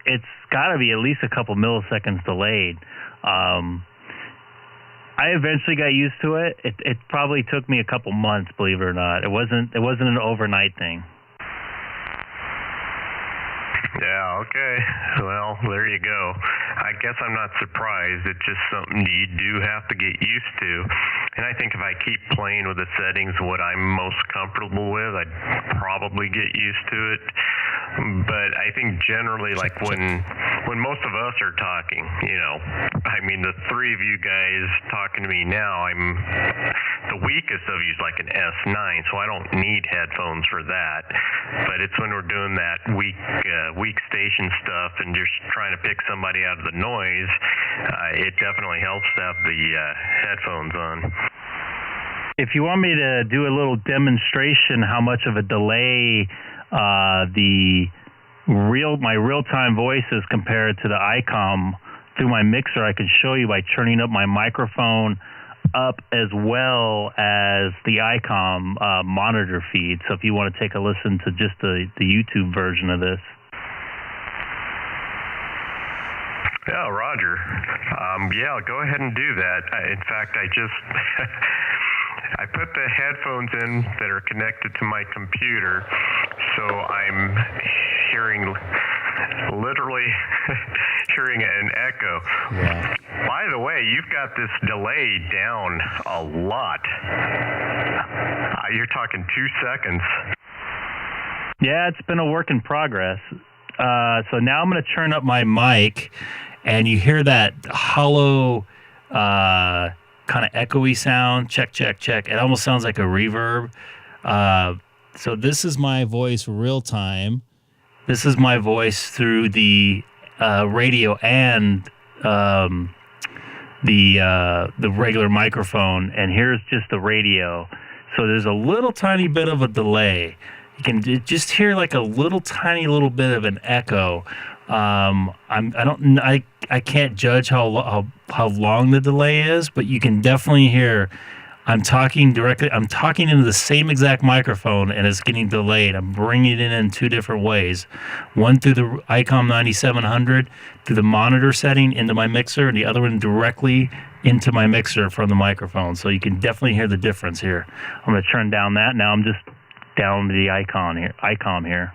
it's got to be at least a couple milliseconds delayed. I eventually got used to it. It probably took me a couple months, believe it or not. It wasn't an overnight thing. Yeah, okay. Well, there you go. I guess I'm not surprised. It's just something you do have to get used to. And I think if I keep playing with the settings, what I'm most comfortable with, I'd probably get used to it. But I think generally, like when most of us are talking, I mean, the three of you guys talking to me now, the weakest of you is like an S9, so I don't need headphones for that. But it's when we're doing that weak station stuff and just trying to pick somebody out of the noise, it definitely helps to have the headphones on. If you want me to do a little demonstration how much of a delay my real-time voice is compared to the Icom through my mixer, I can show you by turning up my microphone up as well as the Icom monitor feed. So if you want to take a listen to just the YouTube version of this. Yeah, Roger. Yeah, go ahead and do that. In fact, I just I put the headphones in that are connected to my computer, so I'm literally hearing an echo. Yeah. By the way, you've got this delay down a lot. You're talking 2 seconds. Yeah, it's been a work in progress. So now I'm going to turn up my mic, and you hear that hollow, kind of echoey sound. Check, check, check. It almost sounds like a reverb. So this is my voice real time. This is my voice through the radio and the regular microphone, and here's just the radio. So there's a little tiny bit of a delay. You can just hear like a little tiny little bit of an echo. I can't judge how long the delay is, but you can definitely hear I'm talking into the same exact microphone, and it's getting delayed. I'm bringing it in two different ways. One through the Icom 9700, through the monitor setting into my mixer, and the other one directly into my mixer from the microphone. So you can definitely hear the difference here. I'm going to turn down that. Now I'm just down to the Icom here.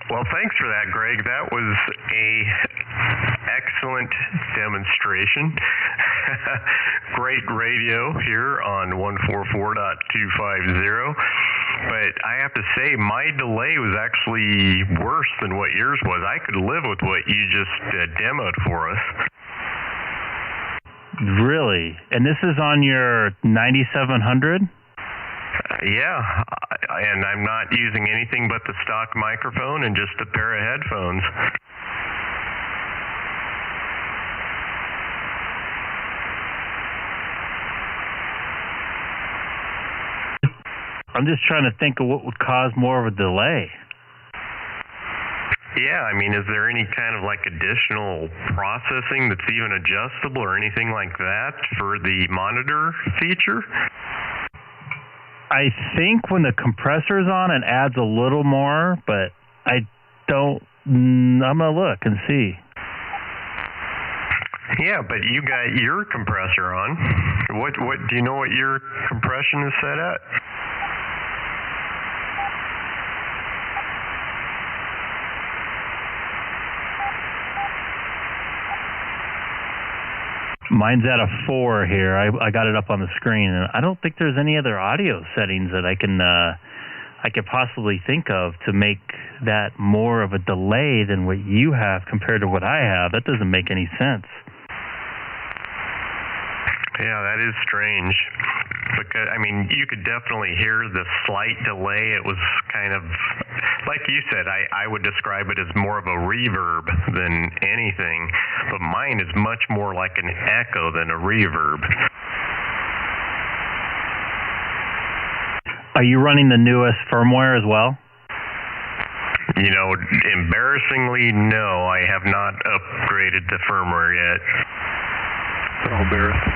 Well, thanks for that, Greg. That was a excellent demonstration. Great radio here on 144.250. But I have to say, my delay was actually worse than what yours was. I could live with what you just demoed for us. Really? And this is on your 9700? Yeah, and I'm not using anything but the stock microphone and just a pair of headphones. I'm just trying to think of what would cause more of a delay. Yeah, I mean, is there any kind of like additional processing that's even adjustable or anything like that for the monitor feature? I think when the compressor's on, it adds a little more, but I don't. I'm gonna look and see. Yeah, but you got your compressor on. What do you know what your compression is set at? Mine's at a 4 here. I got it up on the screen, and I don't think there's any other audio settings that I could possibly think of to make that more of a delay than what you have compared to what I have. That doesn't make any sense. Yeah, that is strange. Because, I mean, you could definitely hear the slight delay. It was kind of, like you said, I would describe it as more of a reverb than anything. But mine is much more like an echo than a reverb. Are you running the newest firmware as well? You know, embarrassingly, no. I have not upgraded the firmware yet. So embarrassed.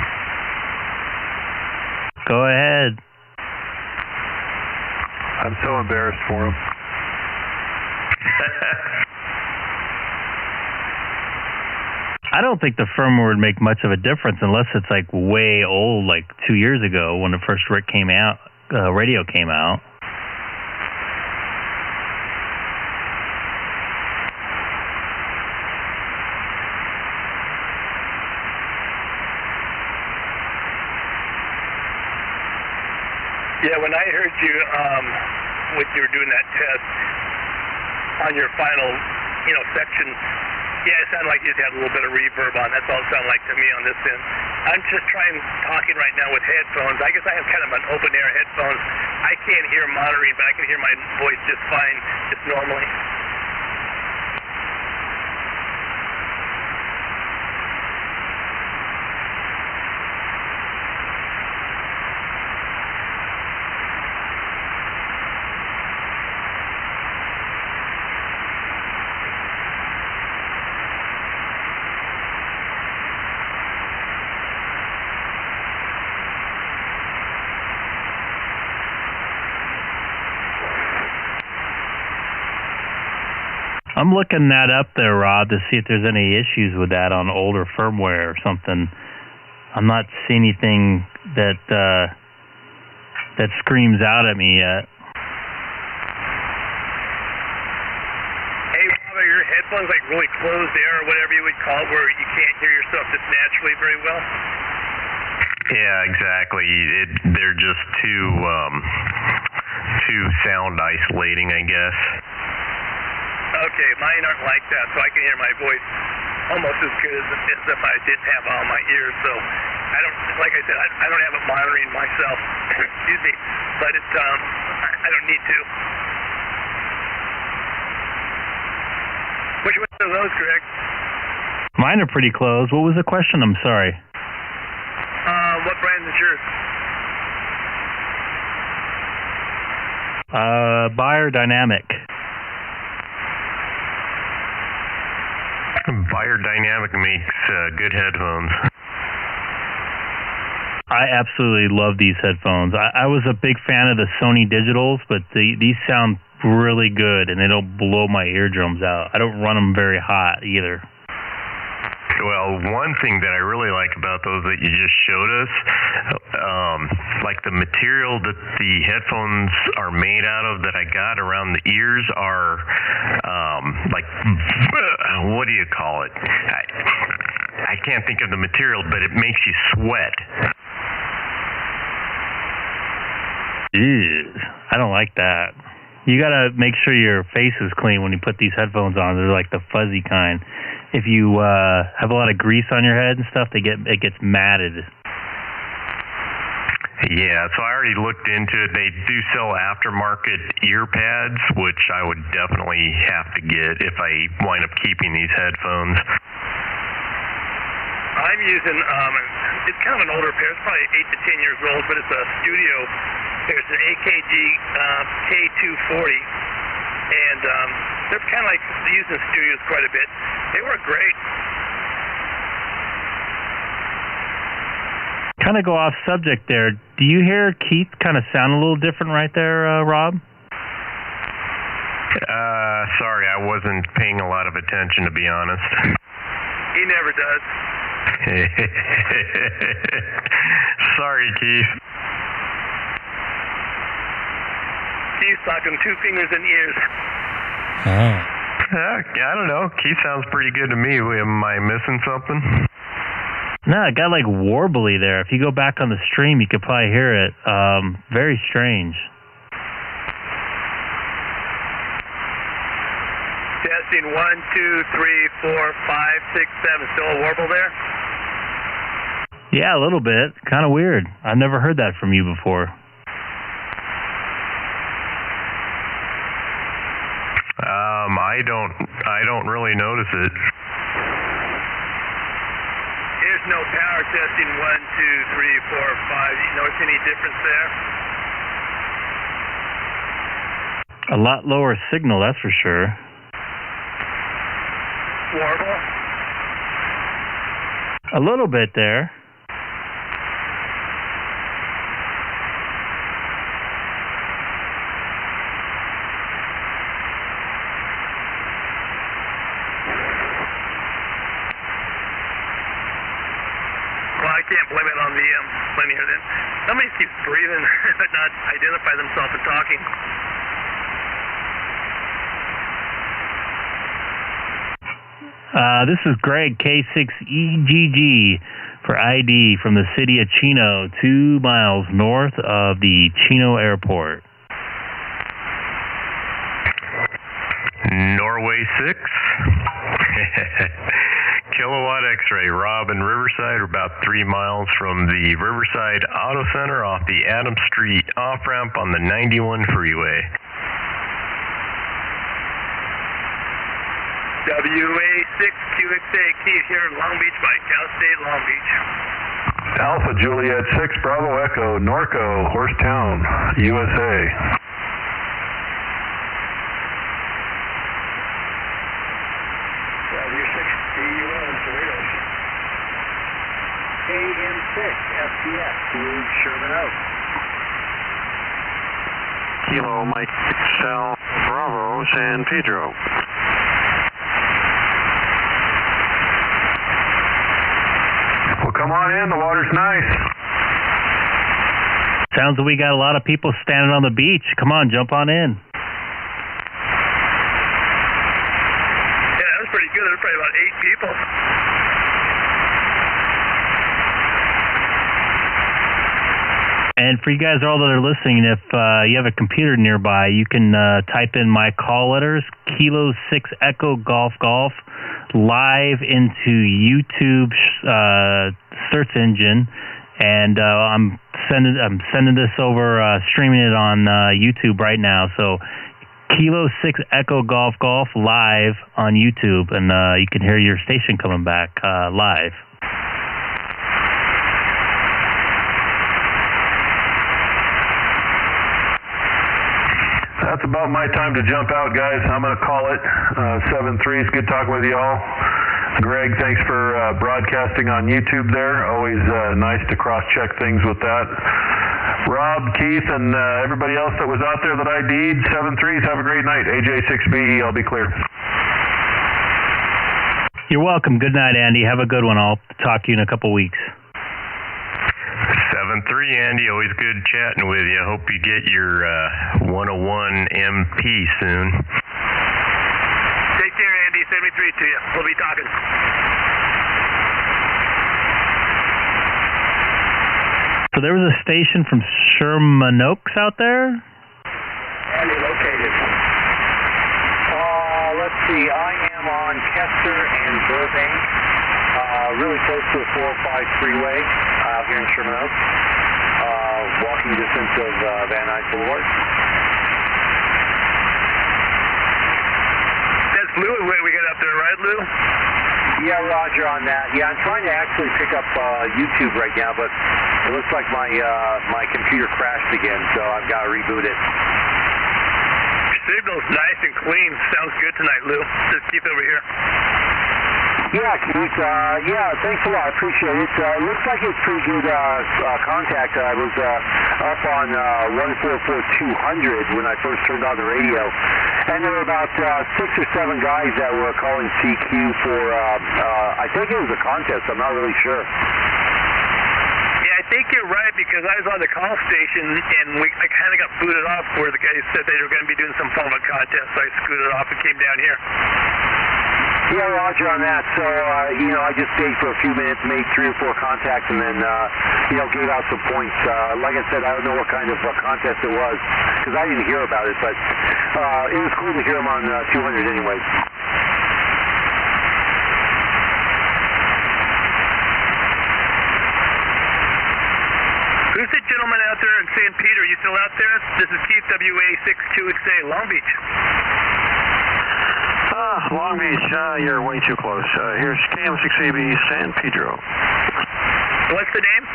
Go ahead. I'm so embarrassed for him. I don't think the firmware would make much of a difference unless it's like way old, like 2 years ago when the first radio came out. Yeah, when I heard you when you were doing that test on your final, section, yeah, it sounded like you just had a little bit of reverb on. That's all it sounded like to me on this end. I'm just talking right now with headphones. I guess I have kind of an open air headphones. I can't hear monitoring, but I can hear my voice just fine, just normally. I'm looking that up there, Rob, to see if there's any issues with that on older firmware or something. I'm not seeing anything that screams out at me yet. Hey, Rob, are your headphones like really closed air or whatever you would call it, where you can't hear yourself just naturally very well? Yeah, exactly. They're just too sound isolating, I guess. Okay, mine aren't like that, so I can hear my voice almost as good as if I didn't have all my ears. So I don't, like I said, I don't have it monitoring myself. Excuse me, but it's I don't need to. Which one are those, Greg? Mine are pretty close. What was the question? I'm sorry. What brand is yours? Buyer Dynamic. Buyer Dynamic makes good headphones. I absolutely love these headphones. I was a big fan of the Sony Digitals, but these sound really good, and they don't blow my eardrums out. I don't run them very hot either. Well, one thing that I really like about those that you just showed us, like the material that the headphones are made out of that I got around the ears are, like, what do you call it? I can't think of the material, but it makes you sweat. Ew, I don't like that. You gotta make sure your face is clean when you put these headphones on. They're like the fuzzy kind. If you have a lot of grease on your head and stuff, it gets matted. Yeah, so I already looked into it. They do sell aftermarket ear pads, which I would definitely have to get if I wind up keeping these headphones. I'm using, it's kind of an older pair. It's probably 8 to 10 years old, but it's a studio pair. It's an AKG K240. And they're kind of like used in studios quite a bit. They work great. Kind of go off subject there. Do you hear Keith kind of sound a little different right there, Rob? Sorry, I wasn't paying a lot of attention, to be honest. He never does. Sorry, Keith. Keith's talking 2 fingers and ears. Oh. I don't know. Keith sounds pretty good to me. Am I missing something? No, it got like warbly there. If you go back on the stream, you could probably hear it. Very strange. Testing 1, 2, 3, 4, 5, 6, 7. Still a warble there? Yeah, a little bit. Kind of weird. I've never heard that from you before. I don't really notice it. Here's no power testing 1, 2, 3, 4, 5. You notice any difference there? A lot lower signal, that's for sure. Warble? A little bit there. Well, I can't blame it on the linear then. Somebody keeps breathing but not identify themselves and talking. This is Greg, K6EGG for ID from the city of Chino, 2 miles north of the Chino Airport. Norway 6. Kilowatt X-ray. Rob and Riverside are about 3 miles from the Riverside Auto Center off the Adams Street off-ramp on the 91 freeway. WA6QXA Keith here in Long Beach by Cal State Long Beach. Alpha Juliet 6 Bravo Echo Norco Horsetown, USA. AM6 FDS to Sherman Oaks. Kilo Mike Cell Bravo San Pedro. Well, come on in. The water's nice. Sounds like we got a lot of people standing on the beach. Come on, jump on in. Yeah, that was pretty good. There were probably about 8 people. And for you guys all that are listening, if you have a computer nearby, you can type in my call letters, Kilo 6 Echo Golf Golf, live into YouTube's search engine, and I'm sending this over, streaming it on YouTube right now. So Kilo 6 Echo Golf Golf live on YouTube, and you can hear your station coming back live. That's about my time to jump out, guys. I'm going to call it 7-3. It's good talking with you all. Greg, thanks for broadcasting on YouTube there. Always nice to cross-check things with that. Rob, Keith, and everybody else that was out there that ID'd, 7-3s, have a great night. AJ6BE, I'll be clear. You're welcome. Good night, Andy. Have a good one. I'll talk to you in a couple weeks. 7-3, Andy. Always good chatting with you. Hope you get your 101 MP soon. Take care, Andy. 73 to you. We'll be talking. So there was a station from Sherman-Oaks out there? Andy located. Let's see. I am on Kester and Burbank, really close to the 405 freeway out here in Sherman Oaks. Walking distance of Van Nuys Boulevard. That's Lou we got up there, right, Lou? Yeah, Roger on that. Yeah, I'm trying to actually pick up YouTube right now, but it looks like my computer crashed again, so I've got to reboot it. Signal's nice and clean. Sounds good tonight, Lou. Just keep over here. Yeah, Keith. Thanks a lot. I appreciate it. Looks like it's pretty good contact. I was up on 144-200 when I first turned on the radio, and there were about 6 or 7 guys that were calling CQ for, I think it was a contest. I'm not really sure. I think you're right, because I was on the call station and I kind of got booted off where the guys said they were going to be doing some form of contest, so I scooted off and came down here. Yeah, Roger on that. So, I just stayed for a few minutes, made 3 or 4 contacts, and then, gave out some points. Like I said, I don't know what kind of contest it was, because I didn't hear about it, but it was cool to hear them on 200 anyways. Who's the gentleman out there in St. Peter? Are you still out there? This is Keith, WA62XA, Long Beach. Long Beach, you're way too close. Here's KM6AB San Pedro. What's the name?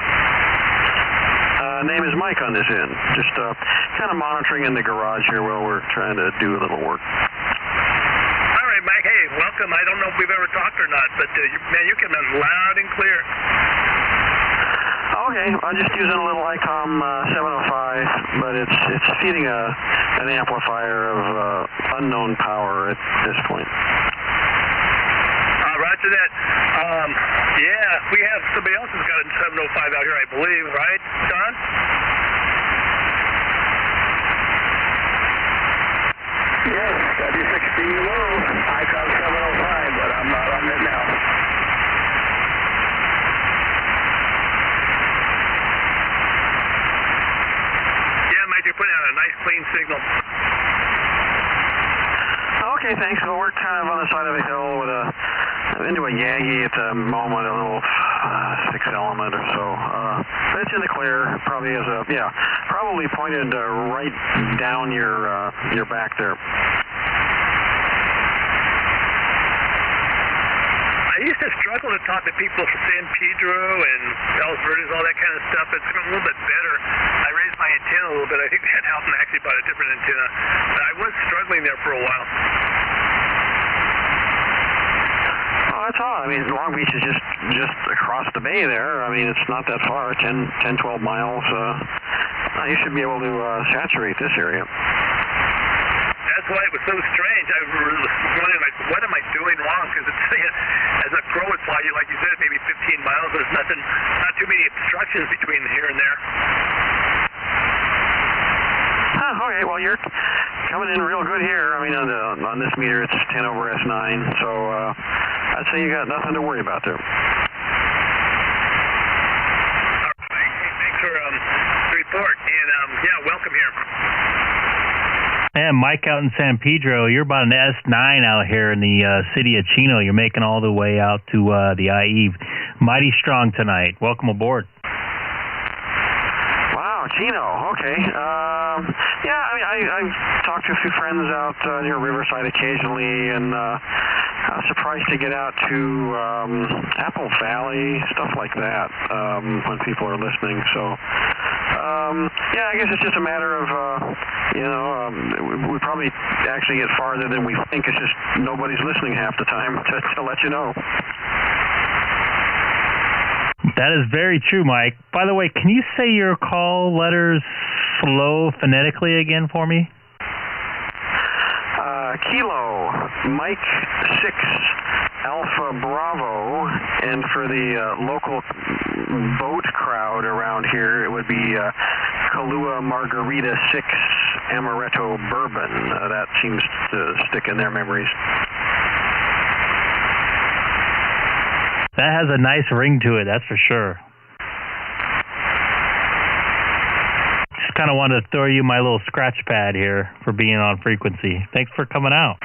Name is Mike on this end. Just kind of monitoring in the garage here while we're trying to do a little work. All right, Mike. Hey, welcome. I don't know if we've ever talked or not, but you came in loud and clear. Okay, I'm just using a little Icom 700, but it's feeding an amplifier of unknown power at this point. Roger that. We have somebody else who's got a 705 out here, I believe, right, Don? Yes, W6B low. Icom 705, but I'm not on it now. You're putting out a nice clean signal. Okay, thanks. Well, we're kind of on the side of a hill with into a Yagi at the moment, a little 6-element or so. But it's in the clear. Probably is probably pointed right down your back there. I used to struggle to talk to people from San Pedro and Palos Verdes, all that kind of stuff. It's a little bit better. I raised my antenna a little bit. I think that helped, and actually bought a different antenna. But I was struggling there for a while. Oh, that's all. I mean, Long Beach is just across the bay there. I mean, it's not that far, 10, 12 miles. You should be able to saturate this area. That's why it was so strange. I was wondering, what am I doing wrong? Because as a crow would fly, like you said, maybe 15 miles. There's not too many obstructions between here and there. Okay, well, you're coming in real good here. I mean, on this meter, it's 10 over S9, so I'd say you got nothing to worry about there. All right. Thanks for the report, and welcome here. Yeah, Mike out in San Pedro, you're about an S9 out here in the city of Chino. You're making all the way out to the IE. Mighty strong tonight. Welcome aboard. Wow, Chino. Okay. I've talked to a few friends out near Riverside occasionally, and I was surprised to get out to Apple Valley, stuff like that, when people are listening. So Yeah, I guess it's just a matter of, we probably actually get farther than we think. It's just nobody's listening half the time to let you know. That is very true, Mike. By the way, can you say your call letters slow phonetically again for me? Kilo, Mike 6, Alpha Bravo, and for the local boat crowd around here, it would be Kahlua Margarita 6 Amaretto Bourbon. That seems to stick in their memories. That has a nice ring to it, that's for sure. Just kind of wanted to throw you my little scratch pad here for being on frequency. Thanks for coming out.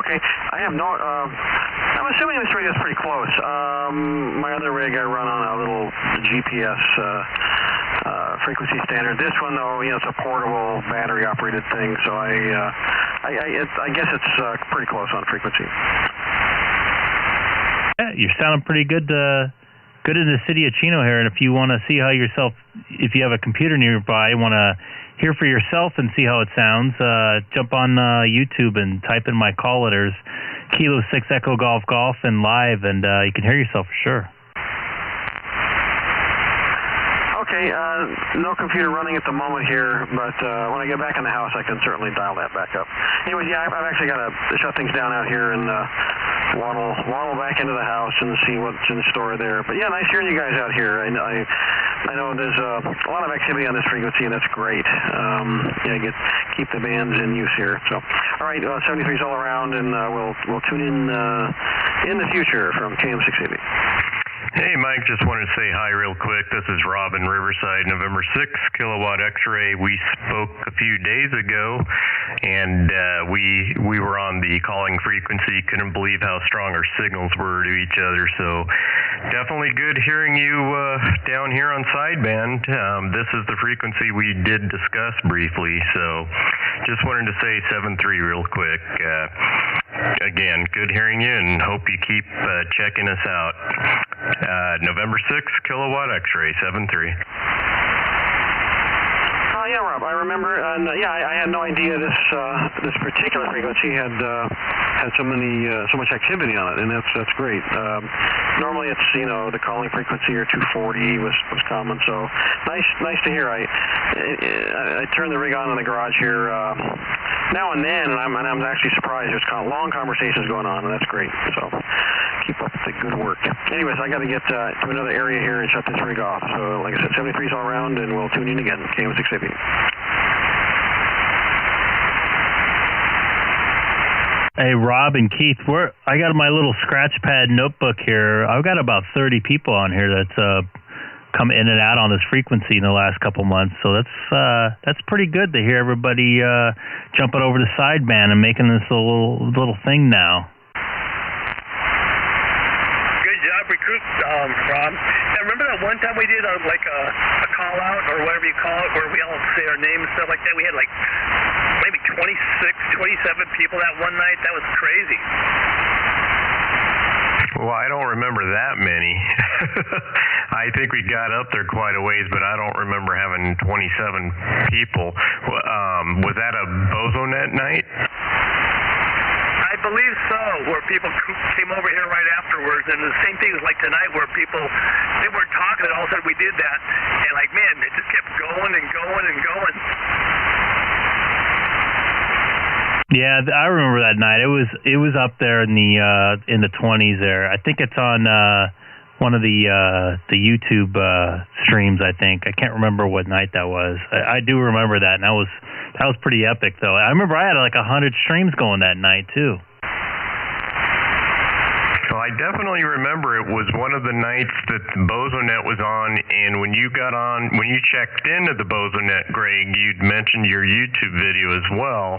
Okay, I have no, I'm assuming this rig is pretty close. My other rig I run on a little GPS frequency standard. This one, though, it's a portable battery-operated thing, so I guess it's pretty close on frequency. Yeah, you're sounding pretty good good in the city of Chino here, and if you want to see how yourself, if you have a computer nearby, want to hear for yourself and see how it sounds, jump on YouTube and type in my call letters, Kilo 6 Echo Golf Golf, and live, and you can hear yourself for sure. Okay, no computer running at the moment here, but when I get back in the house, I can certainly dial that back up. Anyways, yeah, I've actually got to shut things down out here and waddle back into the house and see what's in store there. But yeah, nice hearing you guys out here. I know there's a lot of activity on this frequency, and that's great. Keep the bands in use here. So, all right, 73's all around, and we'll tune in the future from KM680. Hey, Mike, just wanted to say hi real quick. This is Rob in Riverside, November 6th, Kilowatt X-ray. We spoke a few days ago, and we were on the calling frequency. Couldn't believe how strong our signals were to each other, so definitely good hearing you down here on sideband. This is the frequency we did discuss briefly, so just wanted to say 7.3 real quick. Again, good hearing you, and hope you keep checking us out. November 6th, Kilowatt X-ray, 7.3. Yeah, Rob, I remember, and I had no idea this particular frequency had so much activity on it, and that's great. Normally it's the calling frequency or 240 was common, so nice to hear. I turned the rig on in the garage here now and then, and I'm actually surprised. There's long conversations going on, and that's great. So keep up the good work. Anyways, I got to get to another area here and shut this rig off. So like I said, 73's all around, and we'll tune in again. KM680. Hey, Rob and Keith, I got my little scratch pad notebook here. I've got about 30 people on here that's come in and out on this frequency in the last couple months. So that's pretty good to hear everybody jumping over the sideband and making this a little thing now. Good job, recruit, Rob. Now, remember that one time we did a call out or whatever you call it, where we all say our names and stuff like that? We had maybe 26, 27 people that one night. That was crazy. Well, I don't remember that many. I think we got up there quite a ways, but I don't remember having 27 people. Was that a BozoNet night? I believe so, where people came over here right afterwards, and the same thing was like tonight, where people, they weren't talking, and all of a sudden we did that, and man, it just kept going and going and going. Yeah, I remember that night. It was up there in the 20s there. I think it's on one of the YouTube streams. I think I can't remember what night that was. I do remember that, and that was pretty epic though. I remember I had 100 streams going that night too. So I definitely remember it was one of the nights that the BozoNet was on, and when you checked into the BozoNet, Greg, you'd mentioned your YouTube video as well,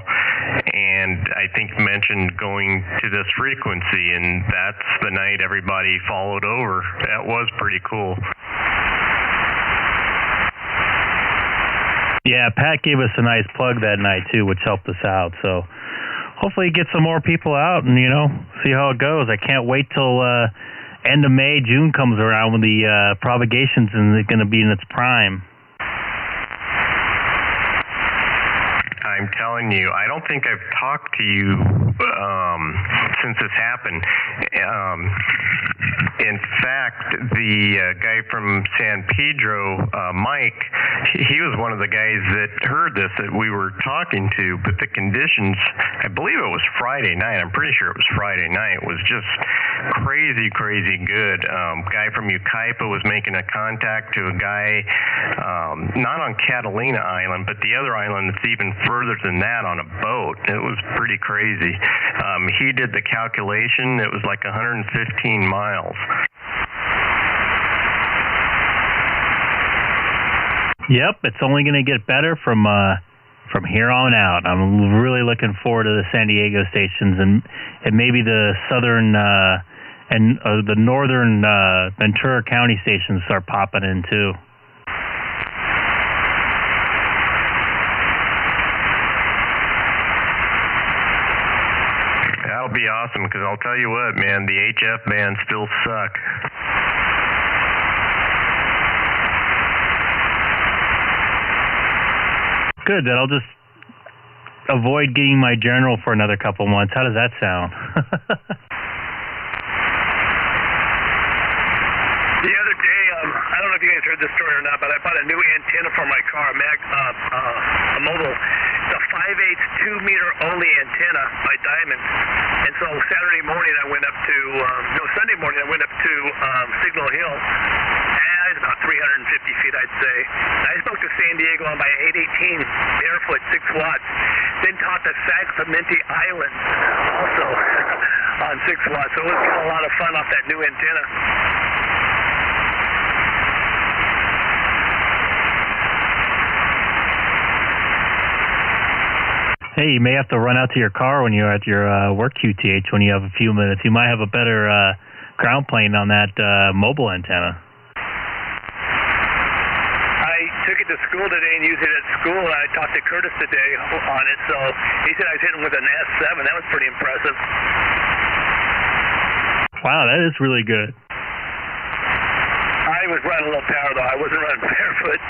and I think mentioned going to this frequency, and that's the night everybody followed over. That was pretty cool. Yeah, Pat gave us a nice plug that night too, which helped us out. So hopefully get some more people out and see how it goes. I can't wait till end of May, June comes around when the propagation's going to be in its prime. I'm telling you, I don't think I've talked to you since this happened. In fact, the guy from San Pedro, Mike, he was one of the guys that heard this that we were talking to, but the conditions, I believe it was Friday night, I'm pretty sure it was Friday night, was just crazy good. Guy from Ukaipa was making a contact to a guy, not on Catalina Island, but the other island that's even further than that on a boat. It was pretty crazy. He did the calculation. It was like 115 miles. Yep, it's only going to get better from here on out. I'm really looking forward to the San Diego stations and maybe the southern and the northern Ventura County stations start popping in too. That'll be awesome, because I'll tell you what, man, the HF bands still suck. Good, then I'll just avoid getting my general for another couple months. How does that sound? The other day, I don't know if you guys heard this story or not, but I bought a new antenna for my car, a mobile. It's a 5/8 2-meter only antenna by Diamond. And so Sunday morning I went up to Signal Hill. It's about 350 feet, I'd say. And I spoke to San Diego on my 818 barefoot 6 watts. Then taught the Sacramento Islands also on 6 watts. So it was a lot of fun off that new antenna. Hey, you may have to run out to your car when you're at your work QTH when you have a few minutes. You might have a better ground plane on that mobile antenna. I took it to school today and used it at school, and I talked to Curtis today on it, so he said I was hitting with an S7. That was pretty impressive. Wow, that is really good. I was running a little power, though. I wasn't running barefoot.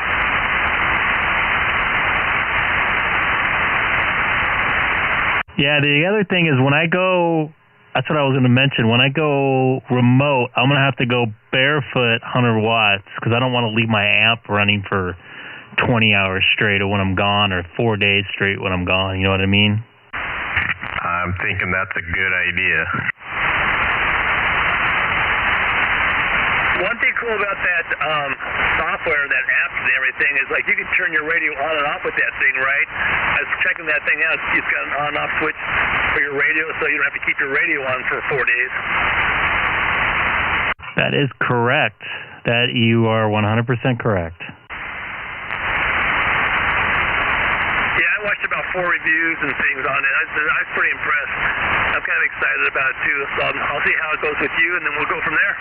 Yeah, the other thing is when I go, that's what I was going to mention, when I go remote, I'm going to have to go barefoot 100 watts because I don't want to leave my amp running for 20 hours straight or when I'm gone or 4 days straight when I'm gone, you know what I mean? I'm thinking that's a good idea. One thing cool about that software, that app and everything is like you can turn your radio on and off with that thing, right? I was checking that thing out. It's got an on-off switch for your radio, so you don't have to keep your radio on for 4 days. That is correct. That you are 100% correct. Yeah, I watched about 4 reviews and things on it. I was pretty impressed. I'm kind of excited about it too. So I'll see how it goes with you, and then we'll go from there.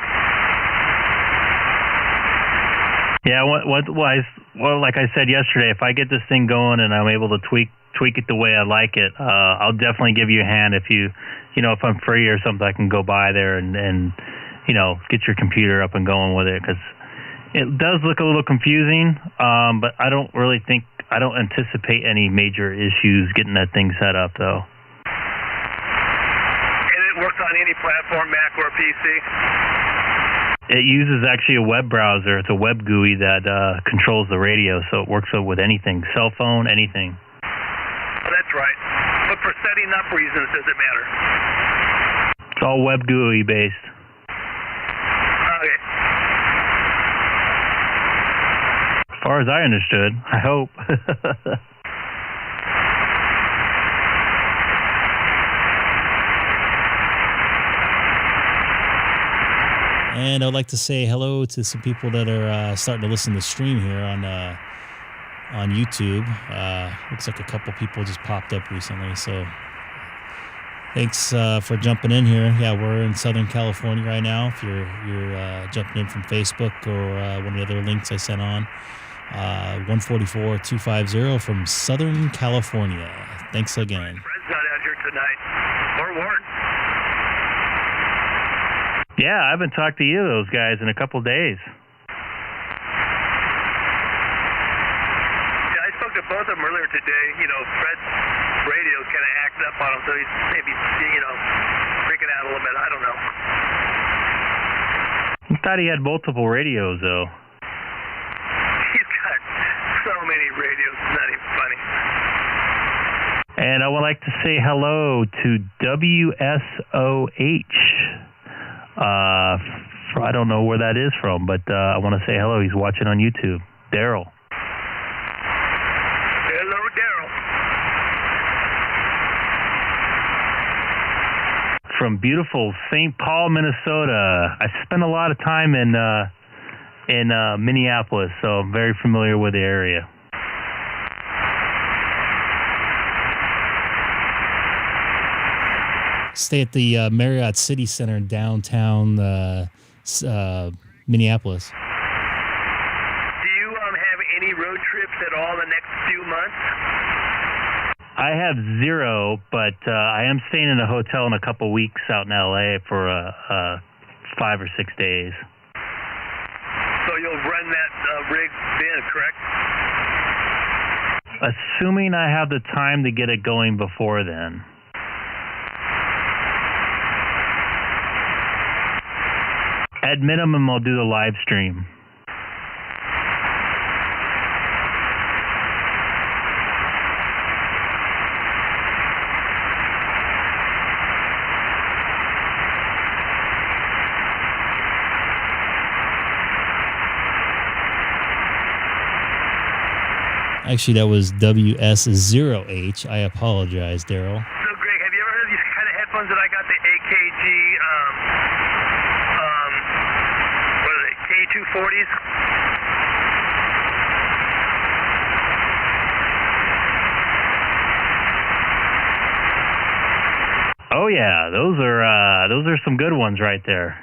Yeah, well, like I said yesterday, if I get this thing going and I'm able to tweak it the way I like it, I'll definitely give you a hand if if I'm free or something, I can go by there and get your computer up and going with it, because it does look a little confusing, but I don't anticipate any major issues getting that thing set up, though. And it works on any platform, Mac or PC? It uses actually a web browser. It's a web GUI that controls the radio, so it works with anything, cell phone, anything. Oh, that's right. But for setting up reasons, does it matter? It's all web GUI based. Okay. As far as I understood, I hope. And I'd like to say hello to some people that are starting to listen to the stream here on YouTube. Looks like a couple people just popped up recently. So thanks for jumping in here. Yeah, we're in Southern California right now. If you're jumping in from Facebook or one of the other links I sent on, 144-250 from Southern California. Thanks again. Fred's not out here tonight. Or Warren. Yeah, I haven't talked to either of those guys in a couple days. Yeah, I spoke to both of them earlier today. Fred's radio's kind of acting up on him, so he's maybe, freaking out a little bit. I don't know. I thought he had multiple radios, though. He's got so many radios, it's not even funny. And I would like to say hello to WSOH. I don't know where that is from, but I want to say hello. He's watching on YouTube. Daryl. Hello, Daryl. From beautiful St. Paul, Minnesota. I spent a lot of time in Minneapolis, so I'm very familiar with the area. Stay at the Marriott City Center in downtown Minneapolis. Do you have any road trips at all the next few months? I have zero, but I am staying in a hotel in a couple weeks out in LA for 5 or 6 days. So you'll run that rig then, correct? Assuming I have the time to get it going before then. At minimum, I'll do the live stream. Actually, that was WS0H. I apologize, Daryl. So, Greg, have you ever heard of these kind of headphones that I got, the AKG, what are they, K240s? Oh yeah, those are some good ones right there.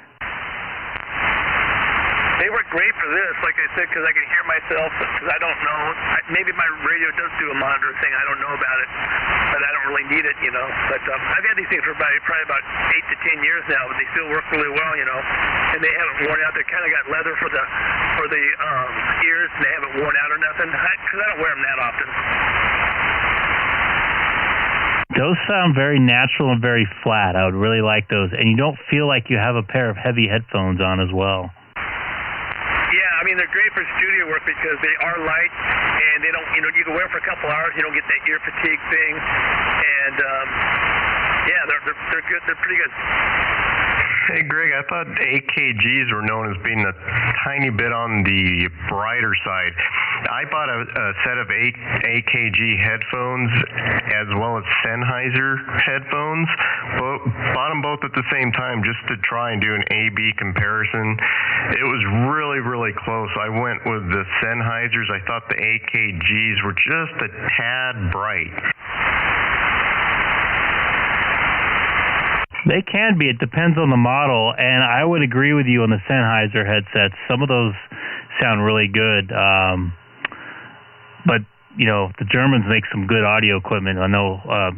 They work great for this, like I said, because I can hear myself, because I don't know. Maybe my radio does do a monitor thing. I don't know about it, but I don't really need it, But I've had these things for probably about 8 to 10 years now, but they still work really well, And they haven't worn out. They kind of got leather for the ears, and they haven't worn out or nothing, because I don't wear them that often. Those sound very natural and very flat. I would really like those. And you don't feel like you have a pair of heavy headphones on as well. Yeah, I mean, they're great for studio work because they are light, and they don't, you can wear them for a couple hours. You don't get that ear fatigue thing. And, yeah, they're good. They're pretty good. Hey, Greg, I thought AKGs were known as being a tiny bit on the brighter side. I bought a set of AKG headphones as well as Sennheiser headphones. Bought them both at the same time just to try and do an A-B comparison. It was really, really close. I went with the Sennheisers. I thought the AKGs were just a tad bright. They can be. It depends on the model, and I would agree with you on the Sennheiser headsets. Some of those sound really good, but the Germans make some good audio equipment. I know I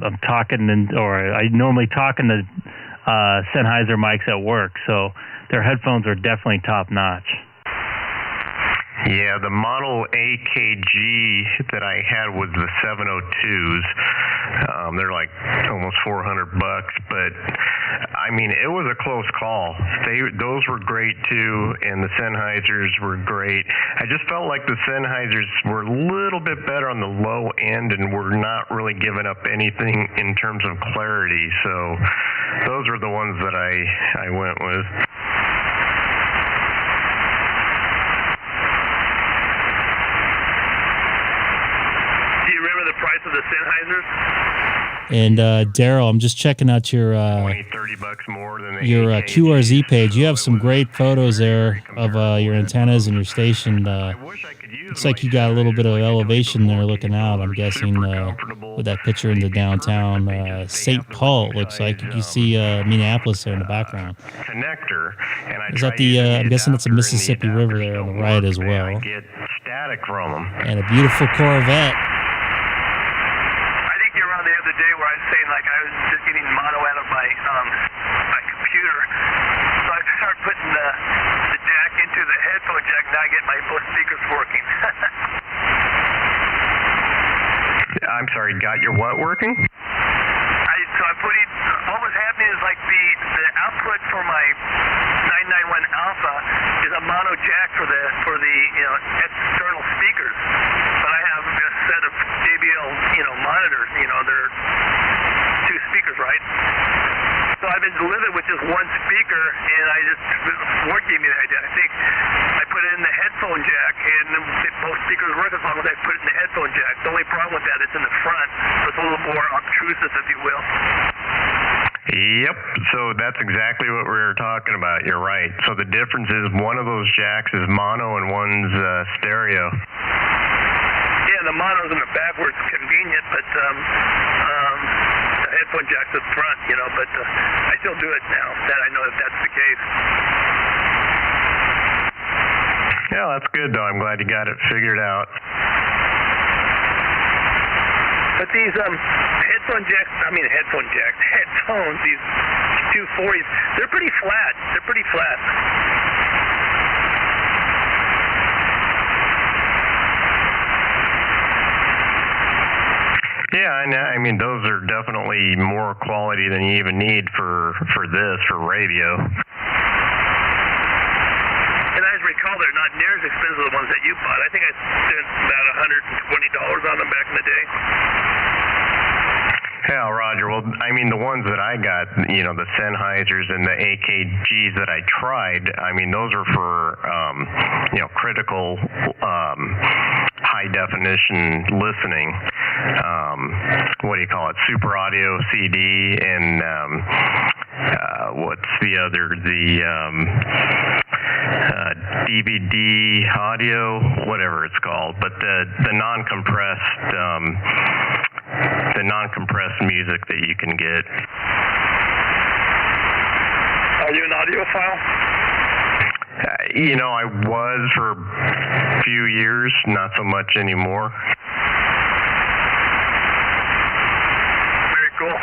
normally talk in the Sennheiser mics at work, so their headphones are definitely top notch. Yeah, the model AKG that I had was the 702s. They're like almost $400, but I mean, it was a close call. Those were great too, and the Sennheisers were great. I just felt like the Sennheisers were a little bit better on the low end and were not really giving up anything in terms of clarity. So those were the ones that I went with. Price of the Sennheisers. And Daryl, I'm just checking out your $20-$30 more than your QRZ page. You have some great photos there of your antennas and your station. Looks like you got a little bit of elevation there looking out, I'm guessing, with that picture in the downtown St. Paul. It looks like you see Minneapolis there in the background. Connector, and is that the? I'm guessing it's a Mississippi River there on the right as well. I get static from them. And a beautiful Corvette. Where I was saying, like, I was just getting mono out of my computer, so I started sorry, got your what working? So I'm putting, what was happening is like the output for my 991 Alpha is a mono jack for the external speakers. But I have a set of JBL, monitors, they're two speakers, right? So I've been living with just one speaker, and Ward gave me the idea. I think I put it in the headphone jack, and both speakers work as long as I put it in the headphone jack. The only problem with that is in the front, so it's a little more obtrusive, if you will. Yep, so that's exactly what we were talking about. You're right. So the difference is one of those jacks is mono and one's stereo. Yeah, the mono's in the back where it's convenient, but the headphone jack's up front, but I still do it now that I know that that's the case. Yeah, that's good, though. I'm glad you got it figured out. But these headphones, these 240s, they're pretty flat. Yeah, I mean, those are definitely more quality than you even need for radio. And I recall they're not near as expensive as the ones that you bought. I think I spent about $120 on them back in the day. Yeah, Roger. Well, I mean, the ones that I got, the Sennheisers and the AKGs that I tried, I mean, those are for, critical high definition listening. What do you call it? Super audio CD and what's the other? DVD audio, whatever it's called. But the non-compressed music that you can get. Are you an audiophile? I was for a few years, not so much anymore. Very cool.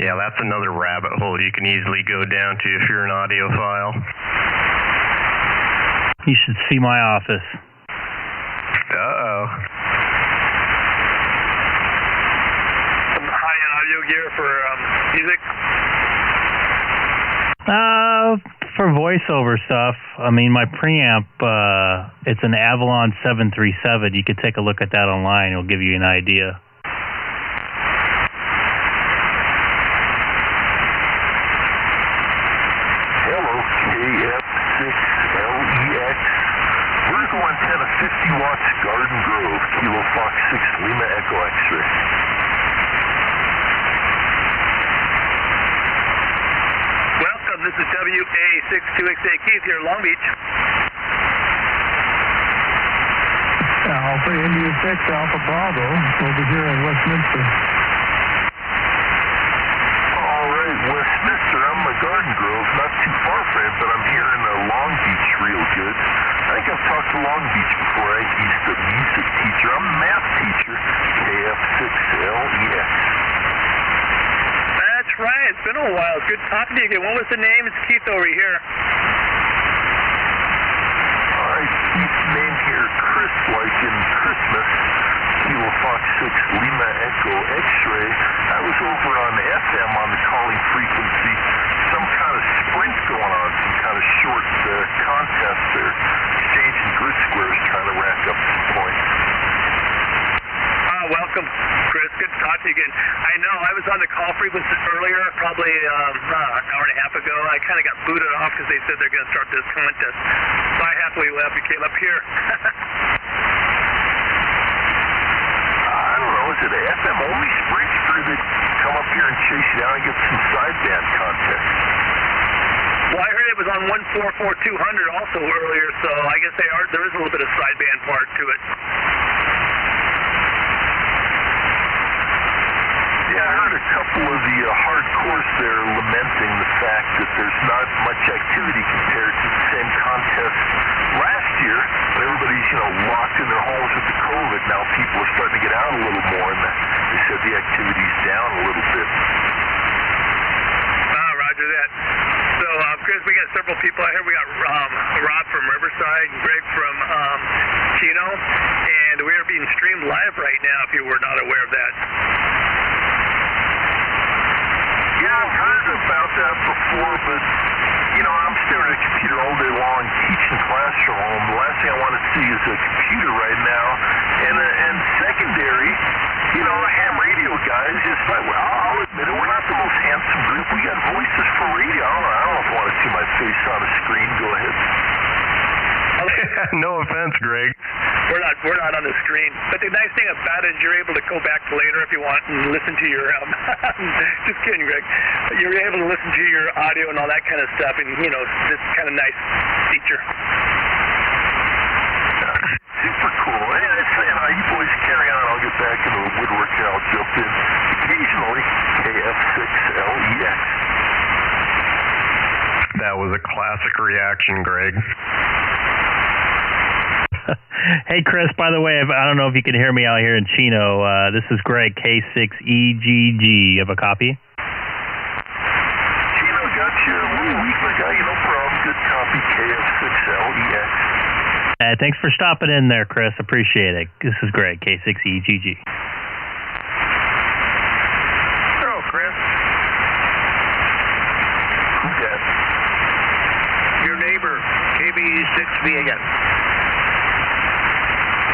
Yeah, that's another rabbit hole you can easily go down to if you're an audiophile. You should see my office. Uh-oh. Some high-end audio gear for music? For voiceover stuff, I mean, my preamp, it's an Avalon 737. You could take a look at that online. It'll give you an idea. Hello, K6EGG. Vertical antenna, 50 watts, Garden Grove, Kilo Fox 6, Lima Echo X-ray. Welcome, this is WA62XA Keith here, Long Beach. Alpha India 6, Alpha Bravo, over here in Westminster. All right, Westminster, I'm in Garden Grove, not too far from it, but I'm hearing Long Beach real good. I think I've talked to Long Beach before. I think he's the music teacher. I'm a math teacher, KF6LEX. That's right, it's been a while. It's good talking to you again. What was the name? It's Keith over here. All right, Keith's name here, Chris, like in Christmas. Kilo Fox 6, Lima Echo X-ray. I was over on FM on the calling frequency. Some kind of sprint going on, some kind of short contest there. Exchanging grid squares, trying to rack up some points. Welcome, Chris. Good to talk to you again. I know I was on the call frequency earlier, probably an hour and a half ago. I kind of got booted off because they said they're going to start this contest. So I happily left and came up here. I don't know. Is it an FM only sprint or did they come up here and chase you down and get some sideband contests? Well, I heard it was on 144-200 also earlier, so I guess there is a little bit of sideband part to it. Yeah, I heard a couple of the hardcores there lamenting the fact that there's not much activity compared to the same contest last year. Everybody's, locked in their homes with the COVID. Now people are starting to get out a little more, and they said the activity's down a little bit. Roger that. So, Chris, we got several people out here. We got Rob from Riverside and Greg from Chino, and we're now if you were not aware of that. Yeah, I've heard about that before, but, you know, I'm staring at a computer all day long, teaching class from home. The last thing I want to see is a computer right now. And secondary, you know, ham radio guys, I'll admit it, we're not the most handsome group. We got voices for radio. I don't know if I want to see my face on a screen. Go ahead. No offense, Greg. We're not on the screen. But the nice thing about it is you're able to go back later if you want and listen to your just kidding, Greg. You're able to listen to your audio and all that kind of stuff, and you know, this kind of nice feature. Super cool. You boys carry on. I'll get back into the woodworking. I'll jump in occasionally. KF6LEX. That was a classic reaction, Greg. Hey, Chris, by the way, I don't know if you can hear me out here in Chino. This is Greg, K6EGG. You have a copy? Chino, got you. A week, I got you. No problem. Good copy, KF6LEX. Thanks for stopping in there, Chris. Appreciate it. This is Greg, K6EGG. Hello, Chris. Who's that? Your neighbor, KB6V again.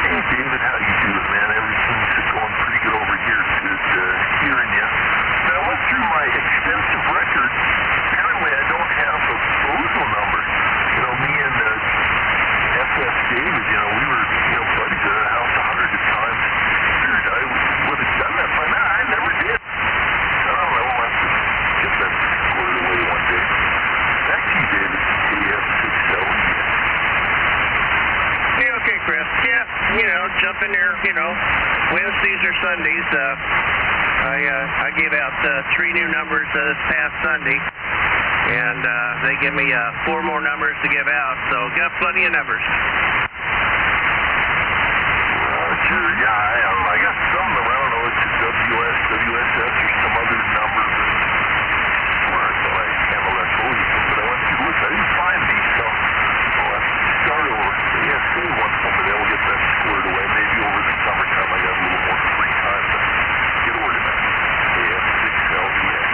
Hey, David, how you doing, man? Everything's going pretty good over here. Good hearing you. Now, I went through my extensive record. Apparently, I don't have a proposal number. You know, me and FS David, you know, we were, you know, buddies at the house 100 times. Figured I would have done that by now. I never did. I don't know. We'll have to get that squared away one day. Back to you, David. KF6LE. Yeah, okay, Chris. Yeah, you know, jump in there, you know, Wednesdays or Sundays. I gave out 3 new numbers this past Sunday, and they give me 4 more numbers to give out, so got plenty of numbers. Sure, yeah, I got some of them. I don't know, it's a WSS, or some other number, but I thought I handled that totally, but I went to look, I didn't find these, so I'll have to start over. Yeah, save one for me, then we'll get that squared away. Maybe over the summertime I got a little more free time to get organized. KF6LEX.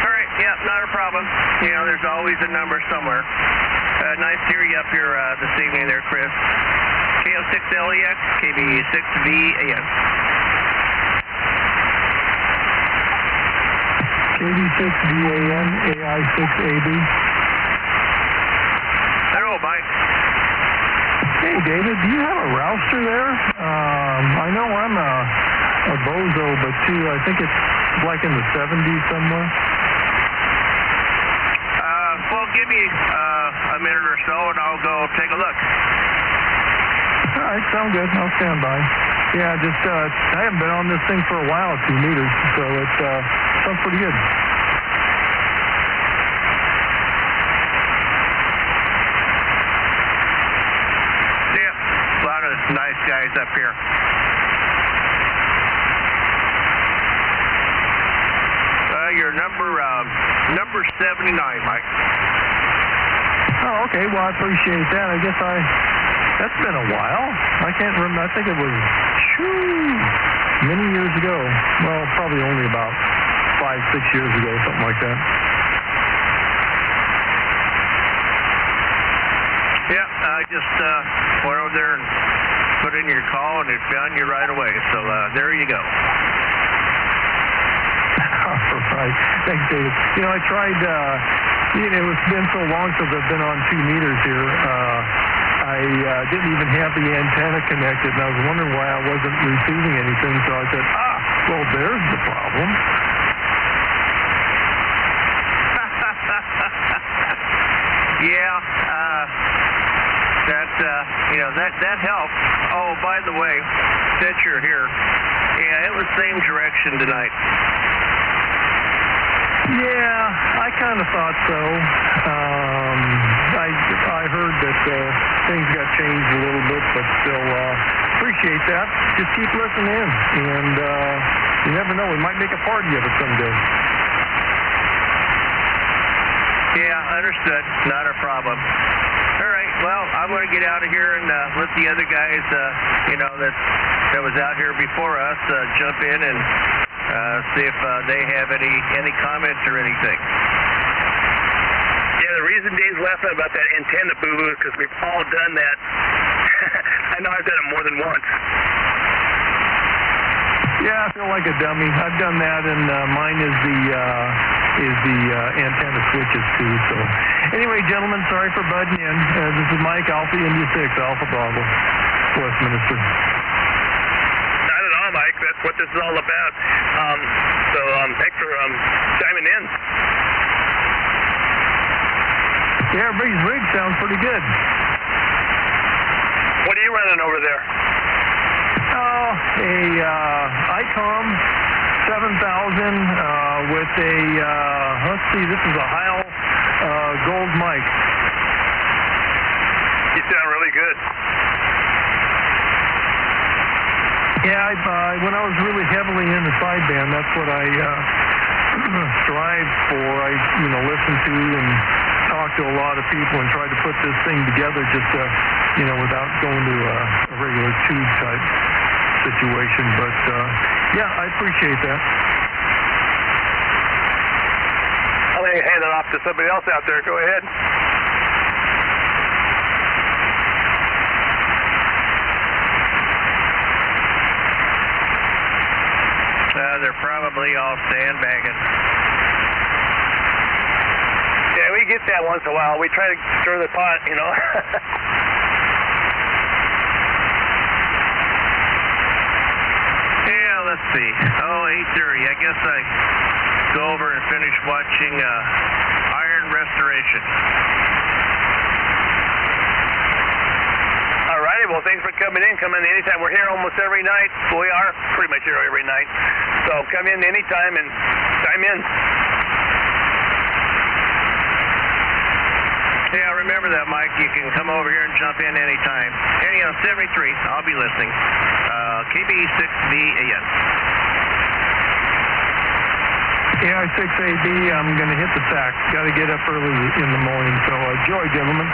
All right, yeah, not a problem. You know, there's always a number somewhere. Nice to hear you up here this evening there, Chris. KF6LEX, KB6VAN. KB6VAN, AI6AB. Hello, Mike. Hey, David, do you have a rouster there? I know I'm a bozo, but I think it's like in the 70s somewhere. Well, give me a minute or so, and I'll go take a look. All right, sound good. I'll stand by. Yeah, just I haven't been on this thing for a while, 2 meters, so it sounds pretty good. Yeah, a lot of nice guys up here. Your number 79, Mike. Oh, okay. Well, I appreciate that. I guess that's been a while. I can't remember. I think it was many years ago. Well, probably only about 5-6 years ago, something like that. Yeah, I just went over there and put in your call, and it found you right away. So there you go. Right. Thanks, David. You know, I tried, it's been so long since I've been on 2 meters here. I didn't even have the antenna connected, and I was wondering why I wasn't receiving anything. So I said, well, there's the problem. Yeah, that helps. Oh, by the way, since you're here, yeah, it was same direction tonight. Yeah, I kind of thought so. I heard that things got changed a little bit, but still appreciate that. Just keep listening in, and you never know, we might make a party of it someday. Yeah, understood. Not a problem. All right, Well, I'm going to get out of here and let the other guys, that was out here before us, jump in and see if they have any comments or anything. Yeah, the reason Dave's laughing about that antenna boo-boo is because we've all done that. I know I've done it more than once. Yeah, I feel like a dummy. I've done that, and mine is the antenna switches too. So, anyway, gentlemen, sorry for butting in. This is Mike, Alpha India 6, Alpha Bravo, Westminster. Not at all, Mike. That's what this is all about. Thanks for chiming in. Yeah, everybody's rig sounds pretty good. What are you running over there? Oh, a Icom 7000 with a, let's see, this is a Heil gold mic. You sound really good. Yeah, when I was really heavily into sideband, that's what I strive for. I, listen to and talk to a lot of people and try to put this thing together just, without going to a regular tube type situation. But, yeah, I appreciate that. I'm going to hand it off to somebody else out there. Go ahead. They're probably all sandbagging. Yeah, we get that once in a while. We try to stir the pot, Yeah, let's see. 8:30. I guess I go over and finish watching Iron Restoration. All righty. Well, thanks for coming in. Come in anytime. We're here almost every night. We are pretty much here every night. So come in anytime and chime in. Yeah, remember that, Mike. You can come over here and jump in anytime. Anyhow, 73. I'll be listening. K6EGG. K6EGG, I'm going to hit the sack. Got to get up early in the morning. So enjoy, gentlemen.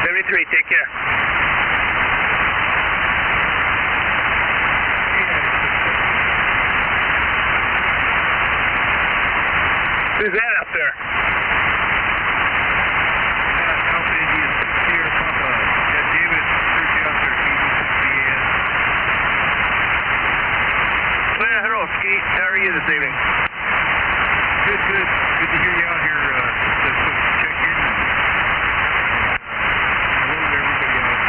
73, take care. Who's that out there? Alpha India 6 here, Papa. Yeah, David, heard you out there, K6EGG. Well, hello, Skeet. How are you this evening? Good. Good to hear you out here. Just a quick check-in. Hello to everybody else.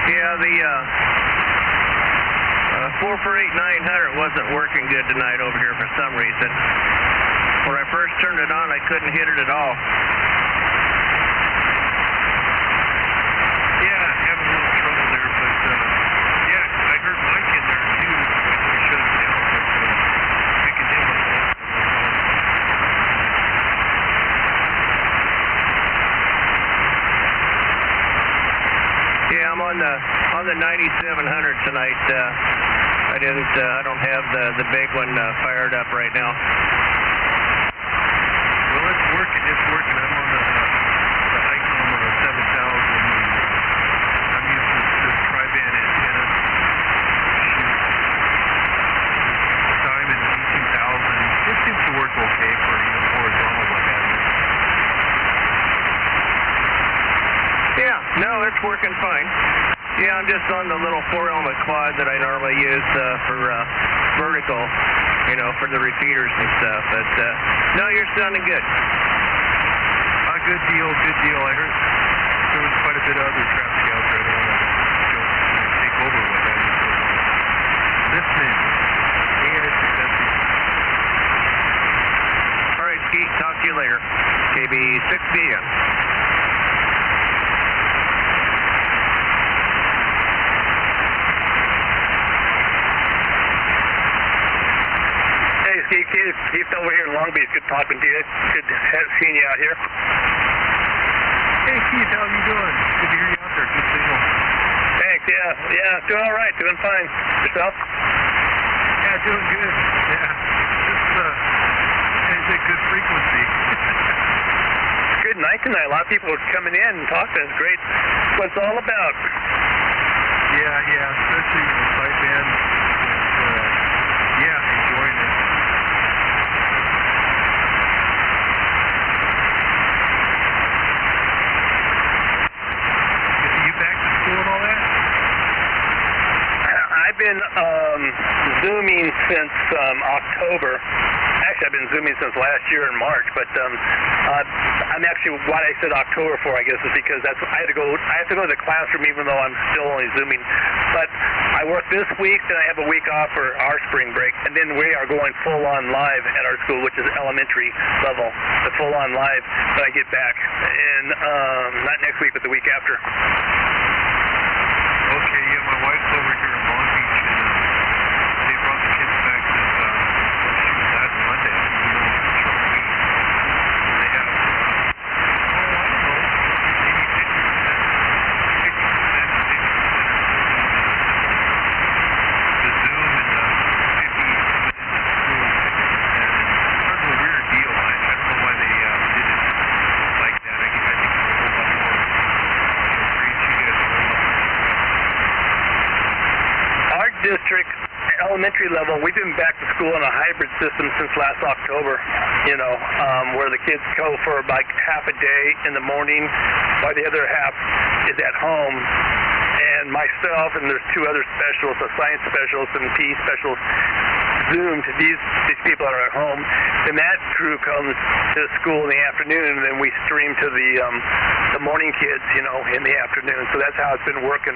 Yeah, the 448-900 wasn't working good tonight over here for some reason. When I first turned it on, I couldn't hit it at all. Yeah, having a little trouble there, but yeah, I heard Mike in there too. I shut it down, but I can hear myself. Yeah, I'm on the 9700 tonight. I don't have the big one fired up right now. Well, it's working. I'm on the Icom 7000. I'm using this tri-band antenna. Diamond D2000. It seems to work okay for horizontal, what have you. Yeah, no, it's working fine. Yeah, I'm just on the little 4-element quad that I normally use for vertical, for the repeaters and stuff. But no, you're sounding good. Good deal. I heard there was quite a bit of other traffic out there. I don't want to take over with that. Listening. AI6SE. All right, Skeet, talk to you later. KB6EGG. Keith over here in Long Beach. Good talking to you. Good seeing you out here. Hey, Keith, how you doing? Good to hear you out there. Good signal. Thanks. Yeah. Doing all right. Doing fine. Yourself? Yeah, doing good. Yeah. Just night tonight. A lot of people are coming in and talking. It's great. What it's all about. Yeah, especially with the pipe band. Enjoying it. Are you back to school and all that? I've been Zooming since October. Actually, I've been Zooming since last year in March, but I'm actually, what I said October for, I guess, is because I have to go to the classroom even though I'm still only Zooming. But I work this week, then I have a week off for our spring break, and then we are going full-on live at our school, which is elementary level, the full-on live when I get back. And not next week, but the week after. Okay, yeah, my wife's over here in Long Beach, and they brought the kids back since, last Monday. They have, maybe 50% the Zoom and 50 school, and sort of a weird deal. I don't know why they did it like that. I think it's a whole lot more great you guys are all up. Our district, elementary level, we've been back to school on a hybrid system since last October, where the kids go for about half a day in the morning while the other half is at home. And myself and there's two other specialists, a science specialist and a PE specialist, Zoom to these people that are at home. Then that crew comes to school in the afternoon, and then we stream to the morning kids, in the afternoon. So that's how it's been working.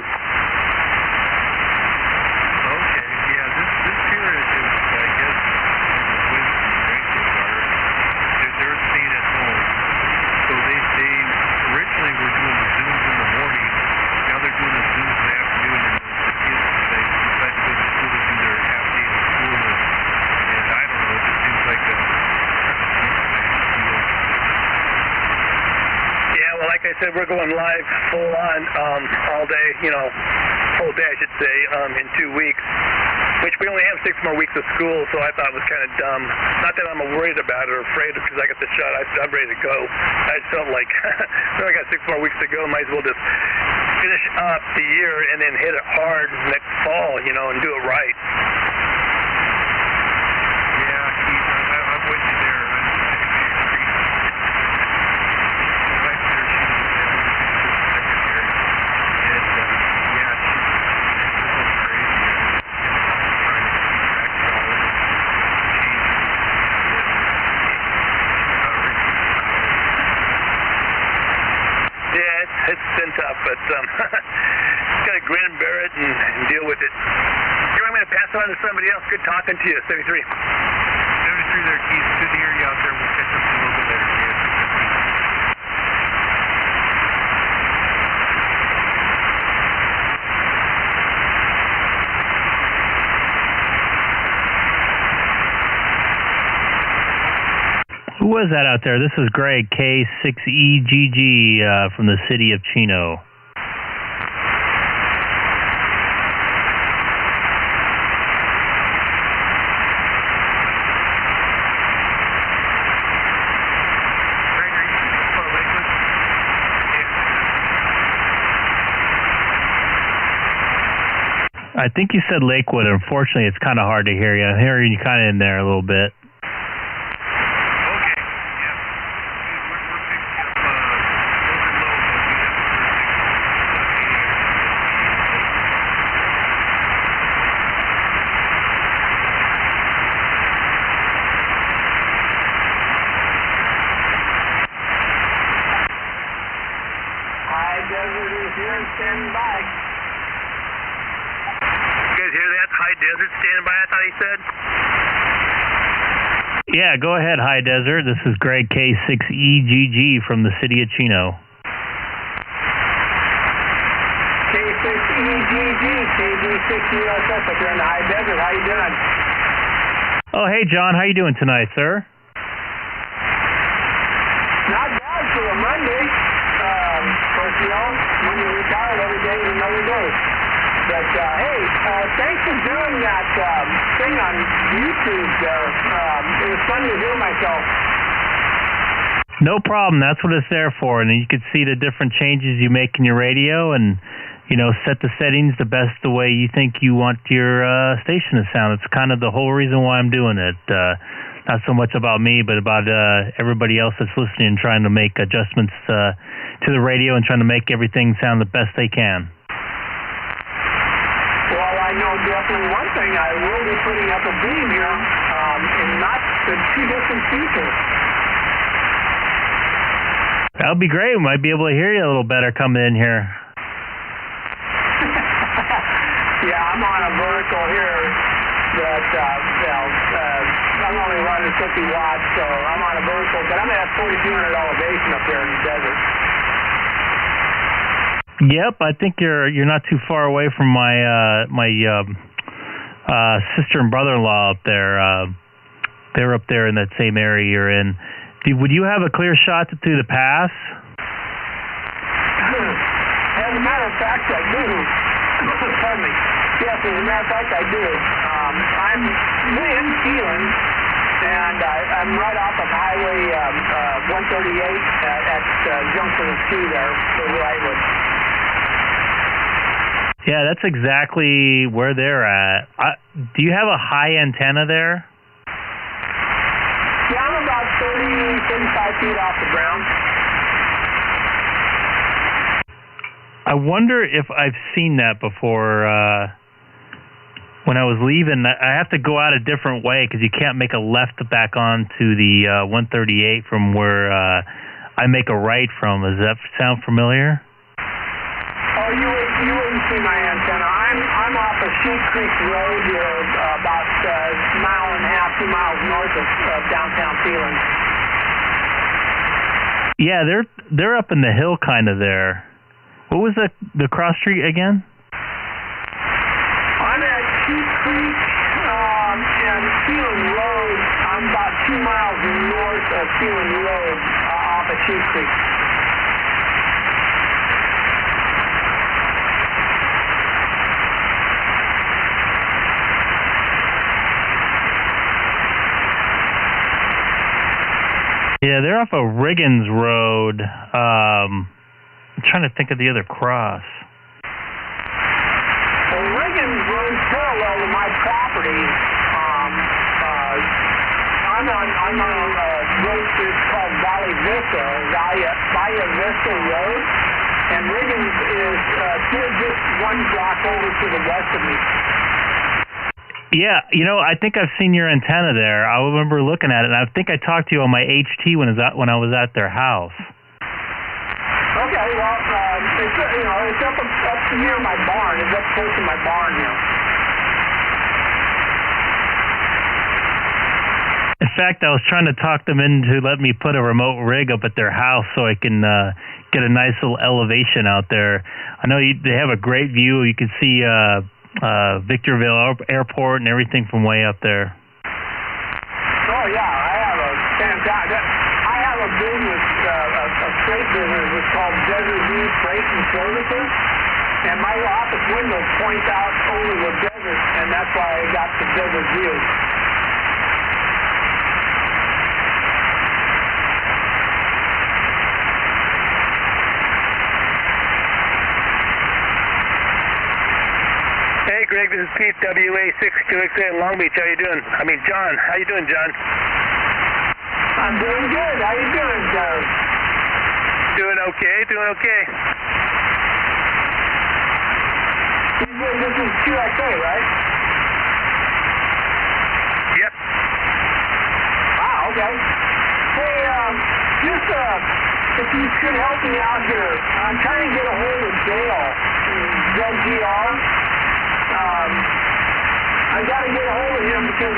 Like I said, we're going live full on all day, full day I should say, in 2 weeks, which we only have 6 more weeks of school, so I thought it was kind of dumb. Not that I'm worried about it or afraid because I got the shot, I'm ready to go. I just felt like I got 6 more weeks to go, might as well just finish up the year and then hit it hard next fall, and do it right. Yeah, Keith, I'm with you there. It's been tough, but got to grin and bear it and deal with it. Here, I'm going to pass it on to somebody else. Good talking to you, 73. 73 there, Keith. Good to hear you out there. We'll catch up a little bit later. Who was that out there? This is Greg, K6EGG from the city of Chino. I think you said Lakewood. Unfortunately, it's kind of hard to hear you. I'm hearing you kind of in there a little bit. Stand by. You guys hear that? High Desert standing by, I thought he said. Yeah, go ahead, High Desert. This is Greg, K6EGG from the city of Chino. K6EGG, KG6USS up here in the High Desert. How you doing? Oh, hey, John. How you doing tonight, sir? Not bad for a Monday. Of course, when you retire, every day is another day. But, hey, thanks for doing that thing on YouTube there. It was fun to hear myself. No problem. That's what it's there for. And you can see the different changes you make in your radio and, set the settings the way you think you want your station to sound. It's kind of the whole reason why I'm doing it. Not so much about me, but about everybody else that's listening and trying to make adjustments to the radio and trying to make everything sound the best they can. Well, I know definitely one thing. I will be putting up a beam here in not the too distant future. That would be great. We might be able to hear you a little better coming in here. Yeah, I'm on a vertical here that, I'm only running 50 watts, so I'm on a vertical, but I'm at 4,200 elevation up there in the desert. Yep, I think you're not too far away from my sister and brother-in-law up there. They're up there in that same area you're in. Would you have a clear shot through the pass? As a matter of fact, I do. Pardon me. Yes, as a matter of fact, I do. I'm in Keelan, and I'm right off of Highway 138 at Junction of Ski there, where I would. Yeah, that's exactly where they're at. Do you have a high antenna there? Yeah, I'm about 35 feet off the ground. I wonder if I've seen that before. When I was leaving, I have to go out a different way because you can't make a left back onto the 138 from where I make a right from. Does that sound familiar? Oh, you wouldn't see my antenna. I'm off of Sheep Creek Road here, about a mile and a half, 2 miles north of downtown Phelan. Yeah, they're up in the hill kind of there. What was the cross street again? I'm at Sheep Creek and Phelan Road. I'm about 2 miles north of Phelan Road, off of Sheep Creek. Yeah, they're off of Riggins Road. I'm trying to think of the other cross. Well, Riggins Road parallel to my property. I'm on a road that's called Valley Vista, Valley Vista Road, and Riggins is just one block over to the west of me. Yeah, I think I've seen your antenna there. I remember looking at it, and I think I talked to you on my HT when I was at their house. Okay, well, it's up near my barn. It's up close to my barn here. In fact, I was trying to talk them into letting me put a remote rig up at their house so I can get a nice little elevation out there. I know they have a great view. You can see Victorville Airport and everything from way up there. Oh yeah, I have a fantastic. I have a business, a freight business. It's called Desert View Freight and Services, and my office window points out over the desert, and that's why I got the Desert View. Hey Greg, this is Pete, WA62XA in Long Beach. How you doing? John. How you doing, John? I'm doing good. How you doing, John? Doing okay. This is QXA, right? Yep. Ah, okay. Hey, if you could help me out here, I'm trying to get a hold of Dale, ZGR. I got to get a hold of him because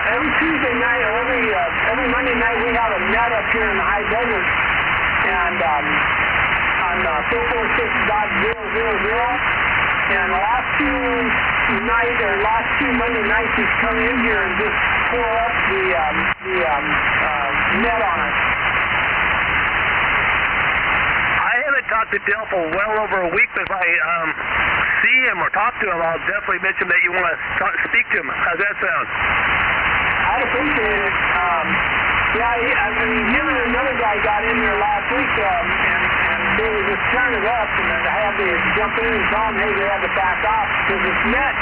every Tuesday night or every Monday night we have a net up here in the high desert, and on 446.000. And the last two Monday nights he's come in here and just tore up the net on us. I haven't talked to Dale for well over a week, but if I see him or talk to him, I'll definitely mention that you want to speak to him. How's that sound? I'd appreciate it. Yeah, I mean, him and another guy got in there last week, and they were just turning it up, and I had to jump in and tell them, hey, they had to back off, because it's net,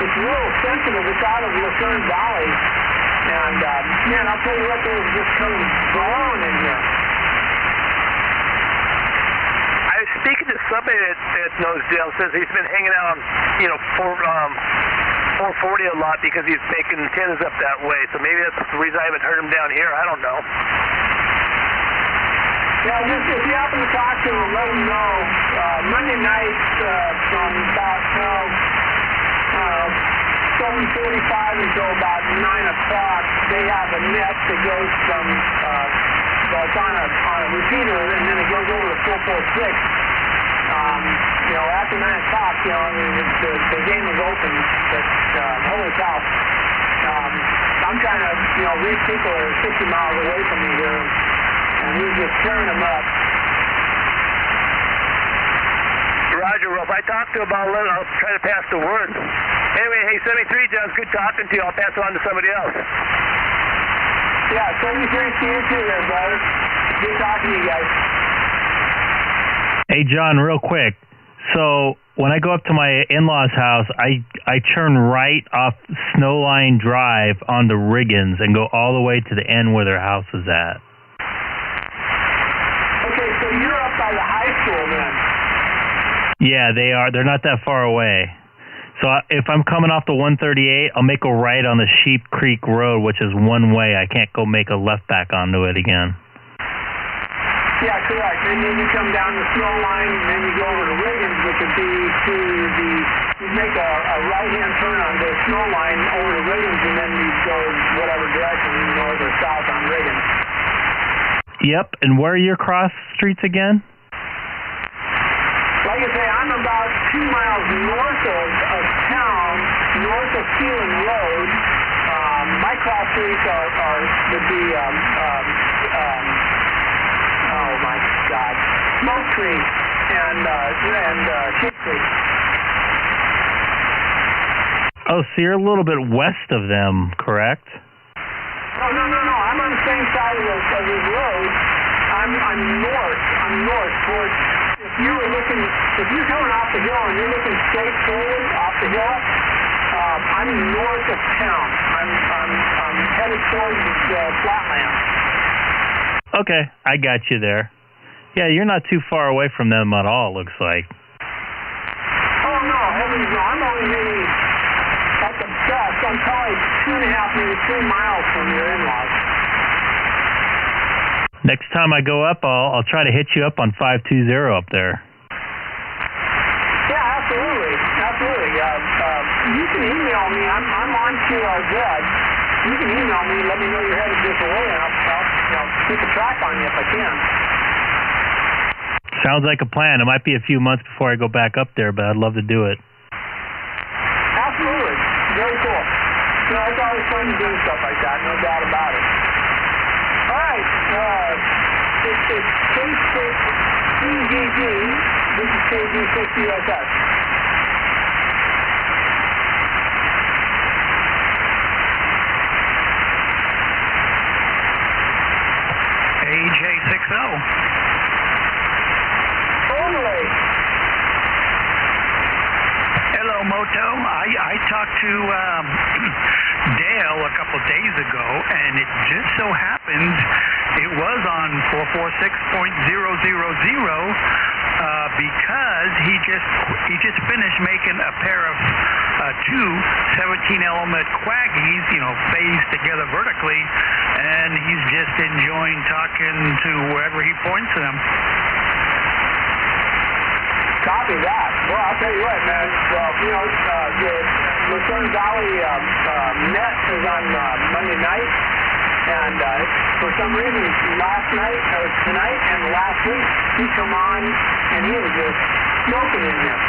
it's real sensitive, it's out of Lucerne Valley, and, man, I'll tell you what, they were just coming blowing in here. I was speaking to somebody that knows Dale, says he's been hanging out on, 440 a lot because he's making antennas up that way. So maybe that's the reason I haven't heard him down here. I don't know. Yeah, just if you happen to talk to him, let him know. Monday night from about 7:45 until about 9 o'clock, they have a net that goes from it's on a repeater, and then it goes over to 446. After 9 o'clock, the game is open, but holy cow. I'm trying to, reach people that are 60 miles away from me here, and he's just tearing them up. Roger, well, if I talk to him about 11, I'll try to pass the word. Anyway, hey, 73, John, it's good talking to you. I'll pass it on to somebody else. Yeah, 73 to you too there, brother. Good talking to you guys. Hey, John, real quick. So when I go up to my in-laws' house, I turn right off Snowline Drive onto Riggins and go all the way to the end where their house is at. Okay, so you're up by the high school then? Yeah, they are. They're not that far away. So if I'm coming off the 138, I'll make a right on the Sheep Creek Road, which is one way. I can't go make a left back onto it again. Yeah, correct. And then you come down the snow line, and then you go over to Riggins, which would be you make a right-hand turn on the snow line over to Riggins, and then you go whatever direction, north or south on Riggins. Yep, and where are your cross streets again? Like I say, I'm about 2 miles north of town, north of Keelan Road. My cross streets would be oh my God, Smoke Creek and Sheep Creek. Oh, so you're a little bit west of them, correct? No. I'm on the same side of the road. I'm north. I'm north towards. If you're coming off the hill and you're looking straight forward off the hill, I'm north of town. I'm headed towards the flatland. Okay, I got you there. Yeah, you're not too far away from them at all, looks like. Oh, no, heavens no. I'm only maybe, at the best, I'm probably 2.5, maybe 3 miles from your in-laws. Next time I go up, I'll try to hit you up on 520 up there. Yeah, absolutely. You can email me. I'm on QRZ. You can email me and let me know you're headed this way, and I'll keep a track on you if I can. Sounds like a plan. It might be a few months before I go back up there, but I'd love to do it. Absolutely. Very cool. It's always fun to do stuff like that, no doubt about it. All right. It's K6EGG. This is KG6USS. AJ60. Totally. Hello, Moto. I talked to Dale a couple days ago, and it just so happens it was on 446.000 because he just finished making a pair of two 17-element Quaggies, phased together vertically, and he's just enjoying talking to wherever he points them. Copy that. Well, I'll tell you what, man. Well, the Lucerne Valley net is on Monday night, and for some reason last night or tonight and last week he come on and he was just smoking in here.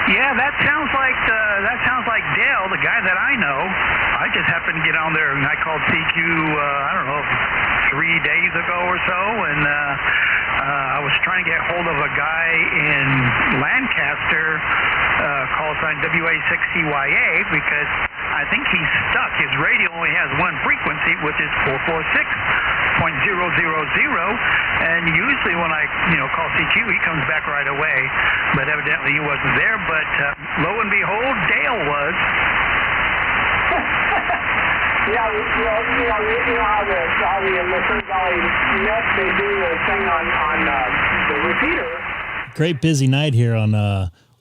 Yeah, that sounds like Dale, the guy that I know. I just happened to get on there and I called CQ. I don't know, 3 days ago or so, and I was trying to get hold of a guy in Lancaster, call sign WA6CYA, because I I think he's stuck. His radio only has one frequency, which is 446.000. And usually when I, call CQ, he comes back right away. But evidently he wasn't there. But lo and behold, Dale was. Yeah, you know how the Missouri Valley Net, they do a thing on the repeater. Great busy night here on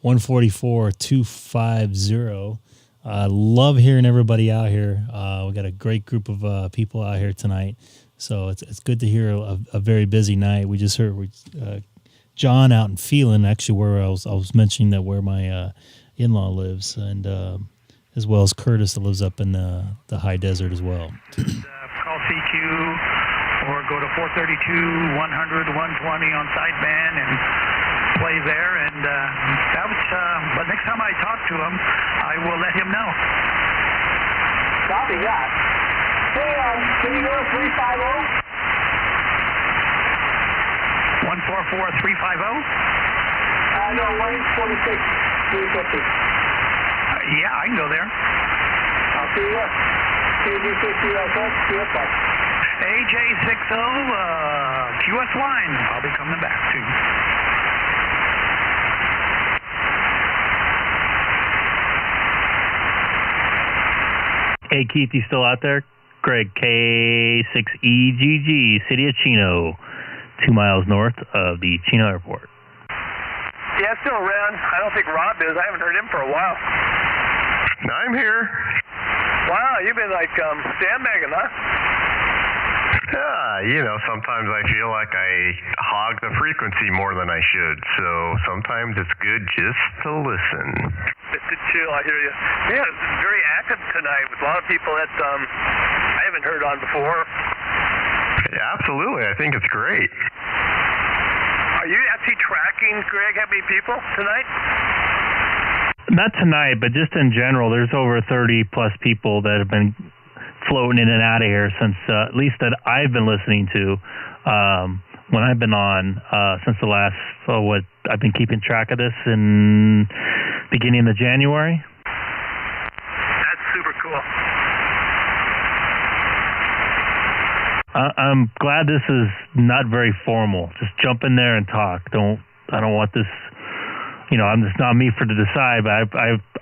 144.250. Love hearing everybody out here. We got a great group of people out here tonight. So it's good to hear a very busy night. We just heard John out in Phelan, actually, where I was mentioning that where my in-law lives, and as well as Curtis that lives up in the high desert as well. Call CQ or go to 432, 100, 120 on sideband and play there. And that was, but next time I talk to him, I will let him know. Copy that. Hey, can you go to 350? 144-350? No, 146, 350. Yeah, I can go there. I'll see you there. KG6USS, QS AJ60, QS line. I'll be coming back to you. Hey, Keith, you still out there? Greg, K6EGG, City of Chino, 2 miles north of the Chino Airport. Yeah, it's still around. I don't think Rob is. I haven't heard him for a while. I'm here. Wow, you've been like sandbagging, huh? Yeah, sometimes I feel like I hog the frequency more than I should. So sometimes it's good just to listen. Chill, I hear you. Yeah, it's very active tonight with a lot of people that I haven't heard on before. Yeah, absolutely. I think it's great. Are you actually tracking, Greg, how many people tonight? Not tonight, but just in general, there's over 30 plus people that have been floating in and out of here since, at least that I've been listening to, when I've been on, since the last, I've been keeping track of this in beginning of January. That's super cool. I'm glad this is not very formal. Just jump in there and talk. I don't want this, it's not me to decide, but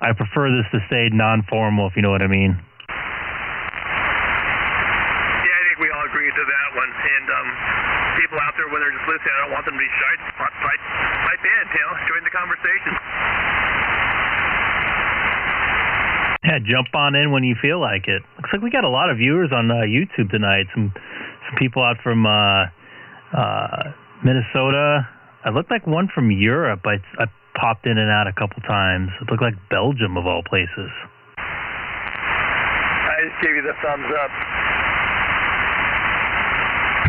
I prefer this to stay non-formal, if you know what I mean. Yeah, I think we all agree to that one. And people out there, when they're just listening, I don't want them to be shy. Pipe in, join the conversation. Yeah, jump on in when you feel like it. Looks like we got a lot of viewers on YouTube tonight. Some people out from Minnesota. It looked like one from Europe. I popped in and out a couple times. It looked like Belgium, of all places. I just gave you the thumbs up.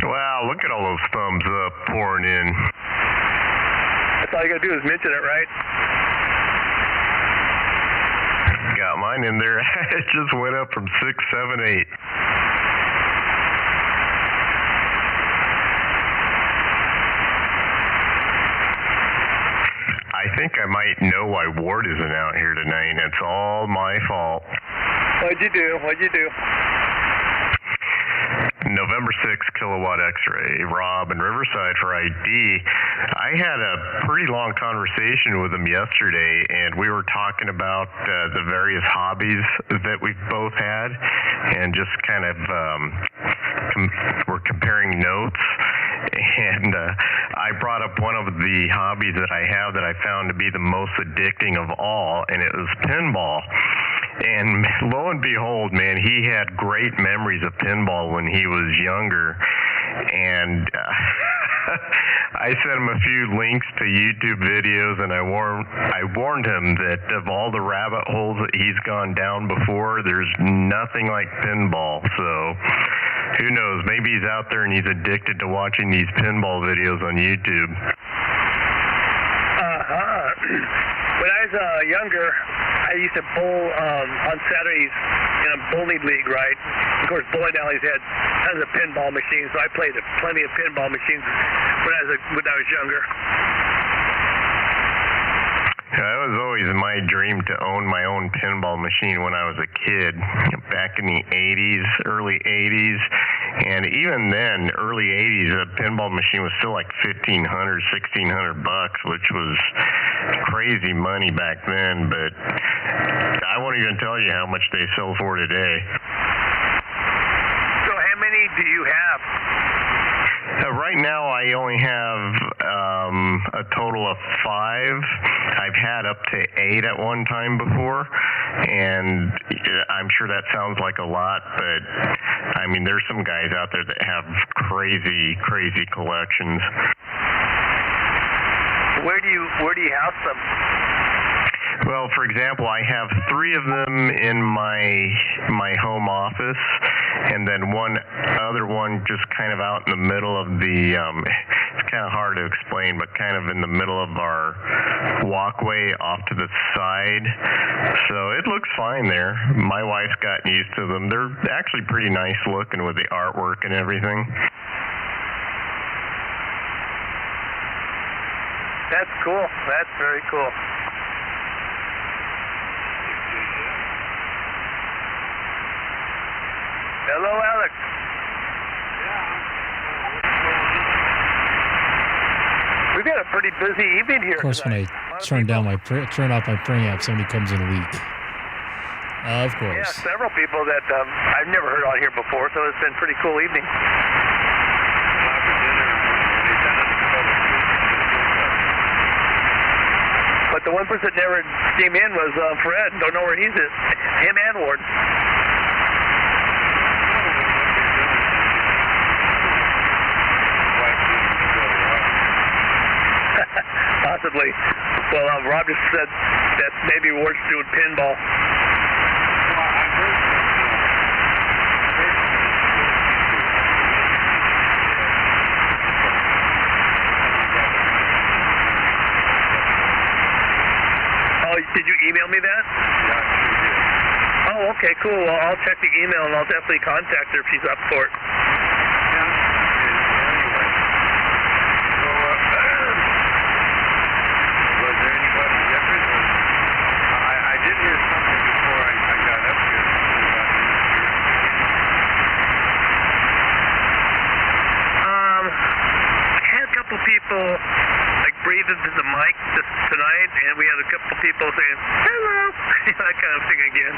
Wow, look at all those thumbs up pouring in. That's all you got to do is mention it, right? Got mine in there. It just went up from 6, 7, 8. I think I might know why Ward isn't out here tonight. It's all my fault. What'd you do? November 6 kilowatt X-ray, Rob in Riverside for ID. I had a pretty long conversation with him yesterday, and we were talking about the various hobbies that we've both had, and just kind of we're comparing notes. And I brought up one of the hobbies that I have that I found to be the most addicting of all, and it was pinball. And lo and behold, man, he had great memories of pinball when he was younger. And I sent him a few links to YouTube videos, and I warned him that of all the rabbit holes that he's gone down before, there's nothing like pinball. So who knows? Maybe he's out there and he's addicted to watching these pinball videos on YouTube. When I was younger, I used to bowl on Saturdays in a bowling league, right? Of course, bowling alleys had tons of pinball machines, so I played plenty of pinball machines when I was younger. It was always my dream to own my own pinball machine when I was a kid, back in the 80s, early 80s. And even then, early 80s, a pinball machine was still like $1,500, $1,600, which was crazy money back then. But I won't even tell you how much they sell for today. So how many do you have? Right now, I only have a total of 5. I've had up to 8 at one time before, and I'm sure that sounds like a lot, but I mean, there's some guys out there that have crazy, crazy collections. Where do you house them? Well, for example, I have 3 of them in my home office, and then one other one just kind of out in the middle of the, it's kind of hard to explain, but kind of in the middle of our walkway off to the side. So it looks fine there. My wife's gotten used to them. They're actually pretty nice looking with the artwork and everything. That's cool. That's very cool. Hello, Alex. We've got a pretty busy evening here. Of course, tonight. when I turn off my preamp, somebody comes in weak. Of course. Yeah, several people that I've never heard on here before, so it's been a pretty cool evening. But the one person that never came in was Fred. Don't know where he's at. Him and Ward. Possibly. Well, Rob just said that maybe Ward's doing pinball. Oh, did you email me that? Oh, okay, cool. Well, I'll check the email and I'll definitely contact her if she's up for it. People like breathed into the mic tonight, and we had a couple people saying hello, that kind of thing again.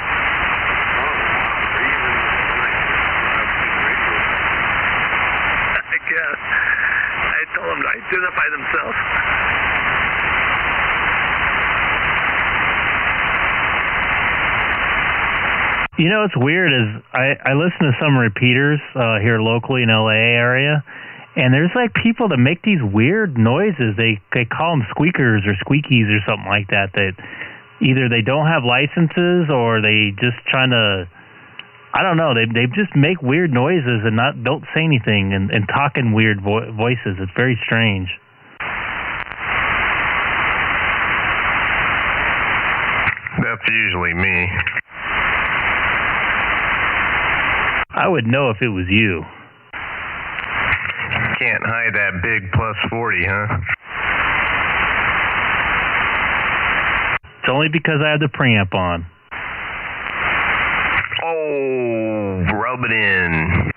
I guess I told them to identify themselves. You know what's weird is I listen to some repeaters here locally in LA area. And there's like people that make these weird noises. They call them squeakers or squeakies or something like that. That either they don't have licenses or they just trying to, I don't know. They just make weird noises and don't say anything and talk in weird voices. It's very strange. That's usually me. I would know if it was you. Can't hide that big +40, huh? It's only because I have the preamp on. Oh, rub it in.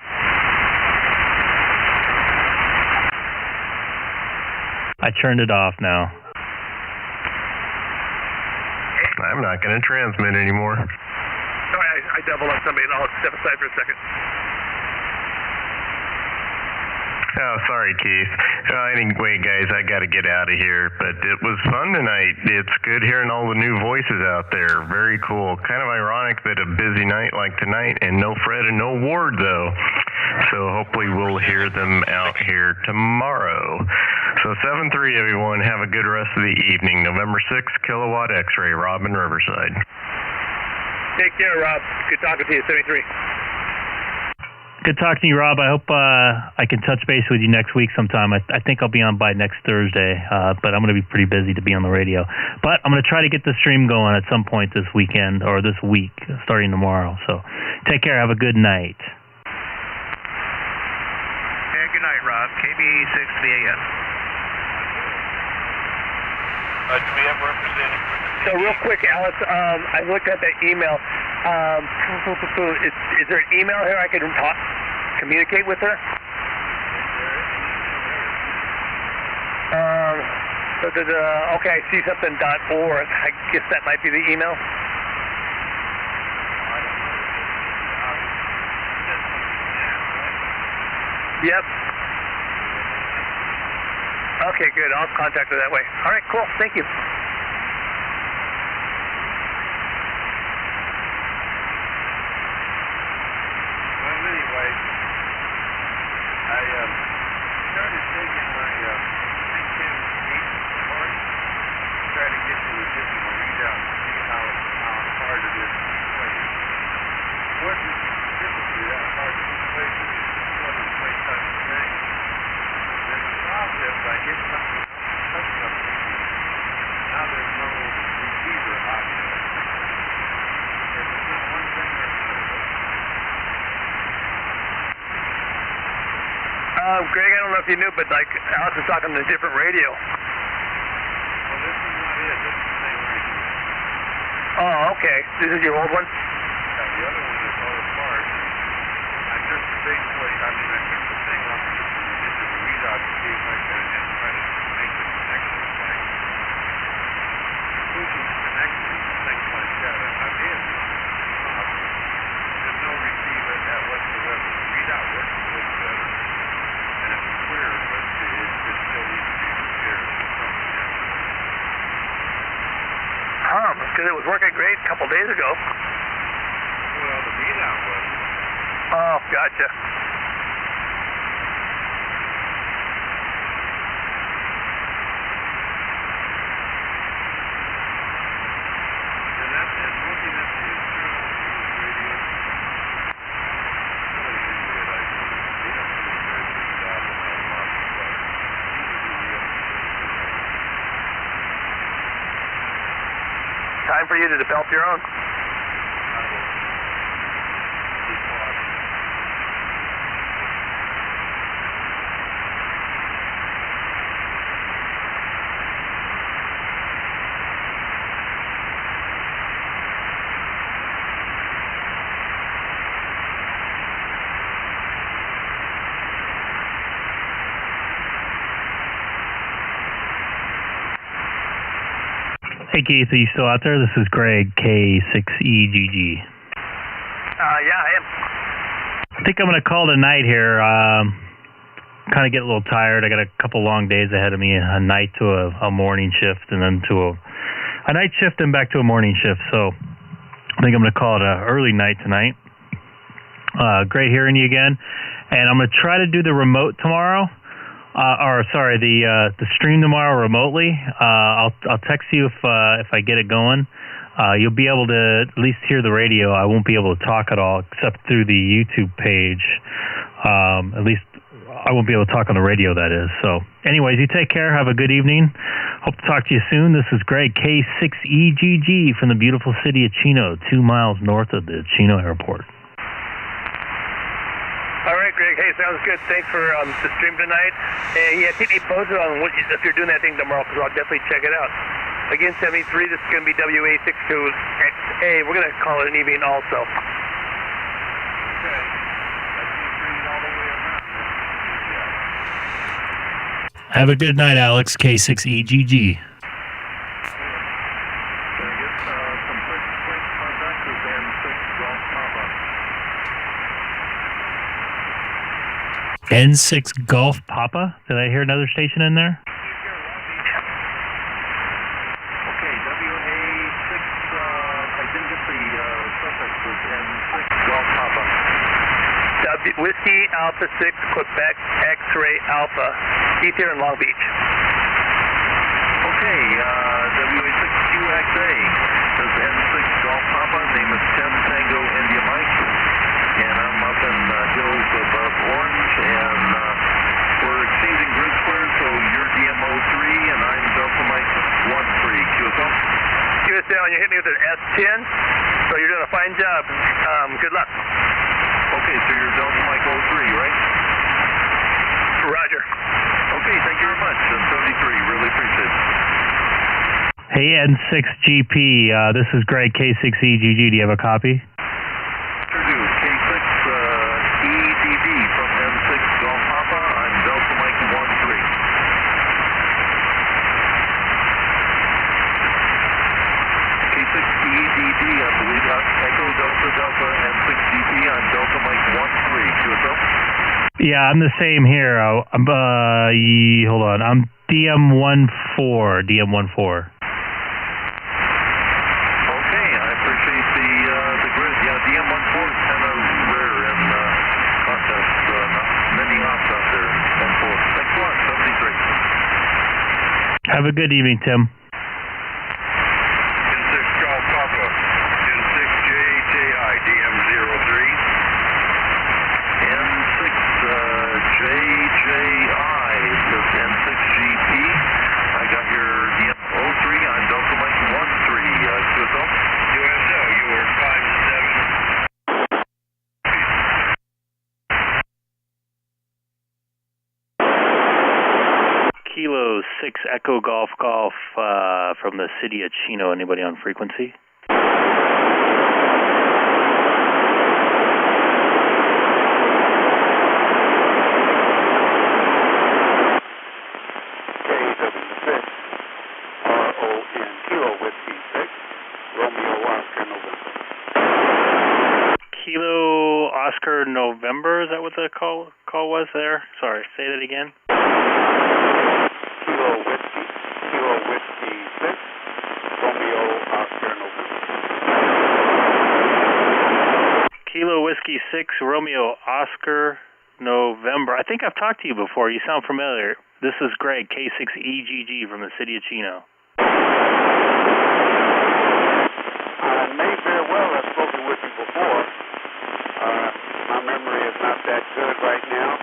I turned it off now. I'm not going to transmit anymore. Sorry, I doubled up somebody, and I'll step aside for a second. Oh, sorry, Keith. Anyway, guys, I got to get out of here, but it was fun tonight. It's good hearing all the new voices out there. Very cool. Kind of ironic that a busy night like tonight and no Fred and no Ward, though. So hopefully we'll hear them out here tomorrow. So 7-3, everyone. Have a good rest of the evening. November 6th, Kilowatt X-Ray, Rob in Riverside. Take care, Rob. Good talking to you, 73. Good talking to you, Rob. I hope I can touch base with you next week sometime. I think I'll be on by next Thursday, but I'm going to be pretty busy to be on the radio. But I'm going to try to get the stream going at some point this weekend or this week, starting tomorrow. So take care. Have a good night. Yeah, good night, Rob. KB6 to the AM. Do we have a representative? So real quick, Alex, I looked at that email. Is there an email here I can communicate with her? Okay, I see something .org. I guess that might be the email. Yep. Okay, good. I'll contact her that way. All right, cool. Thank you. Well, anyway, I started taking my K6EGG apart, try to get the additional readout and see how hard it is to replace. It wasn't typically that hard to replace it. Plug-and-play type of thing. And in the process, I hit something else, touch something. Now there's no receiver option. Is it one thing or another? Greg, I don't know if you knew, but like Alex was talking to a different radio. Well, this is not it. This is the same radio. Oh, okay. This is your old one? Yeah, the other one is all apart. I just basically, I took the thing off just to get to the readout to see if I could and try to make the connection by pushing the connection and things like that. I did. There's no receiver whatsoever. The readout works a little better. And it's clear, but it still needs to be repaired or something else. Because it was working great a couple days ago. Well, the readout wasn't. Oh, gotcha. And looking at the internal radio, really didn't get an idea. They don't do a very good job of how to modify it. Time for you to develop your own. Hey Keith, are you still out there? This is Greg, K6EGG. Yeah, I am. I think I'm going to call tonight here. Kind of get a little tired. I got a couple long days ahead of me, a night to a morning shift, and then to a night shift and back to a morning shift. So I think I'm going to call it an early night tonight. Great hearing you again. And I'm going to try to do the remote tomorrow. The stream tomorrow remotely. I'll text you if I get it going. You'll be able to at least hear the radio. I won't be able to talk at all except through the YouTube page. At least I won't be able to talk on the radio, that is. So anyways, you take care. Have a good evening. Hope to talk to you soon. This is Greg, K6EGG from the beautiful city of Chino, 2 miles north of the Chino airport. All right, Greg. Hey, sounds good. Thanks for the stream tonight. And yeah, keep me posted on if you're doing that thing tomorrow, because I'll definitely check it out. Again, 73, this is going to be WA62XA. We're going to call it an evening also. Okay. All the way around. Have a good night, Alex. K6EGG. N6 Golf Papa? Did I hear another station in there? Okay, WA6, I didn't get the suffix with N6 Golf Papa. Whiskey Alpha 6 Quebec X-Ray Alpha. He's here in Long Beach. Okay, WA6QXA. This is N6 Golf Papa. Name is 10 Tango India Mike. And I'm up in hills above Orange, and we're exchanging grid squares, so you're DMO3 and I'm Delta Mike 13. QSL? QSL, you hit me with an S10, so you're doing a fine job. Good luck. Okay, so you're Delta Mike 03, right? Roger. Okay, thank you very much. 73, really appreciate it. Hey, N6GP, this is Greg, K6EGG. Do you have a copy? Sure do. K6EGG from M6 Golf Papa on Delta Mike 13. K6EGG, I believe Echo Delta Delta M6GP on Delta Mike 13. QSL? Yeah, I'm the same here. Hold on. I'm DM14. Okay, I appreciate the grid. Yeah, DM14 is kind of rare in contests. Not many ops out there in M4. Thanks a lot, 73. Have a good evening, Tim. N6 Golf Papa, N6JJI, DM03. N6JJI says N6GP. I got your DM03 on Delta Mike 13. QSL? USL, you were 57. Kilo 6 Echo Golf from the city of Chino. Anybody on frequency? Kilo Oscar November, is that what the call was there? Sorry, say that again. Kilo Whiskey 6, Romeo Oscar November. Kilo Whiskey 6, Romeo Oscar November. I think I've talked to you before. You sound familiar. This is Greg, K6EGG from the city of Chino. I may very well have spoken with you before. My memory is not that good right now.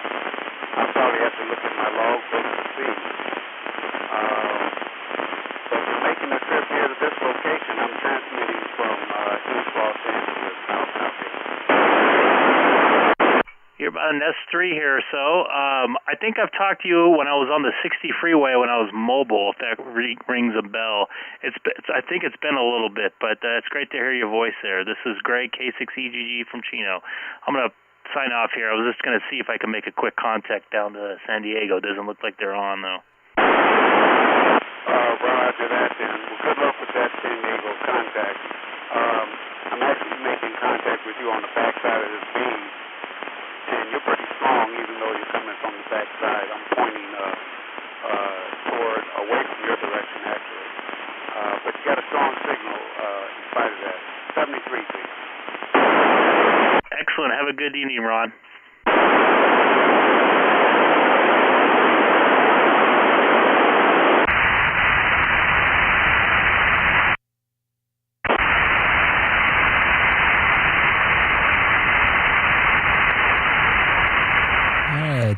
I probably have to look at my logbook to see. But you're making a trip here to this location. I'm transmitting from East Los Angeles, South Africa. You're about an S3 here or so. I think I've talked to you when I was on the 60 freeway when I was mobile, if that rings a bell. I think it's been a little bit, but it's great to hear your voice there. This is Greg, K6EGG from Chino. I'm going to sign off here. I was just going to see if I can make a quick contact down to San Diego. Doesn't look like they're on, though. Roger that, then. Well, good luck with that San Diego contact. I'm actually making contact with you on the backside of this beam. And you're pretty strong, even though you're coming from the backside. I'm pointing away from your direction, actually. But you got a strong signal in spite of that. 73, please. Excellent. Have a good evening, Ron.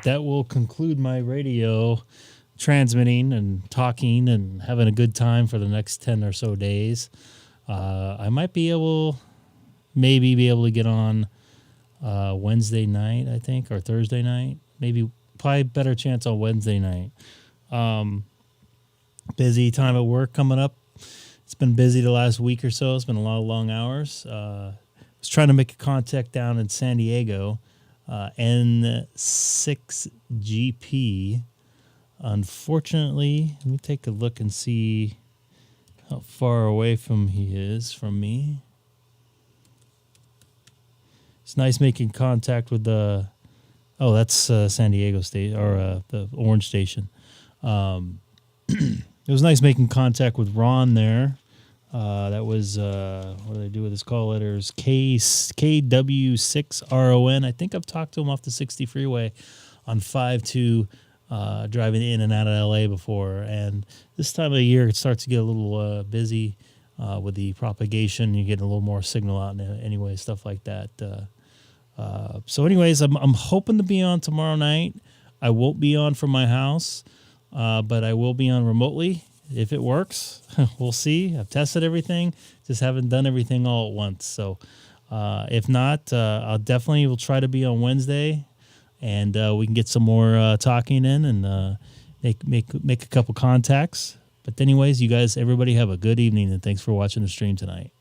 That will conclude my radio transmitting and talking and having a good time for the next 10 or so days. I might be able to get on Wednesday night, I think, or Thursday night. Probably better chance on Wednesday night. Busy time at work coming up. It's been busy the last week or so. It's been a lot of long hours. I was trying to make a contact down in San Diego. N6GP. Unfortunately, let me take a look and see how far away from he is from me. It's nice making contact with the. Oh, that's San Diego State or the Orange Station. It was nice making contact with Ron there. That was, what do they do with his call letters? KW6RON. I think I've talked to him off the 60 freeway on 5-2, driving in and out of LA before. And this time of the year, it starts to get a little busy with the propagation. You get a little more signal out anyway, stuff like that. So anyways, I'm hoping to be on tomorrow night. I won't be on from my house, but I will be on remotely. If it works, we'll see. I've tested everything, just haven't done everything all at once. So if not, I'll definitely will try to be on Wednesday, and we can get some more talking in and make a couple contacts. But anyways, you guys, everybody have a good evening, and thanks for watching the stream tonight.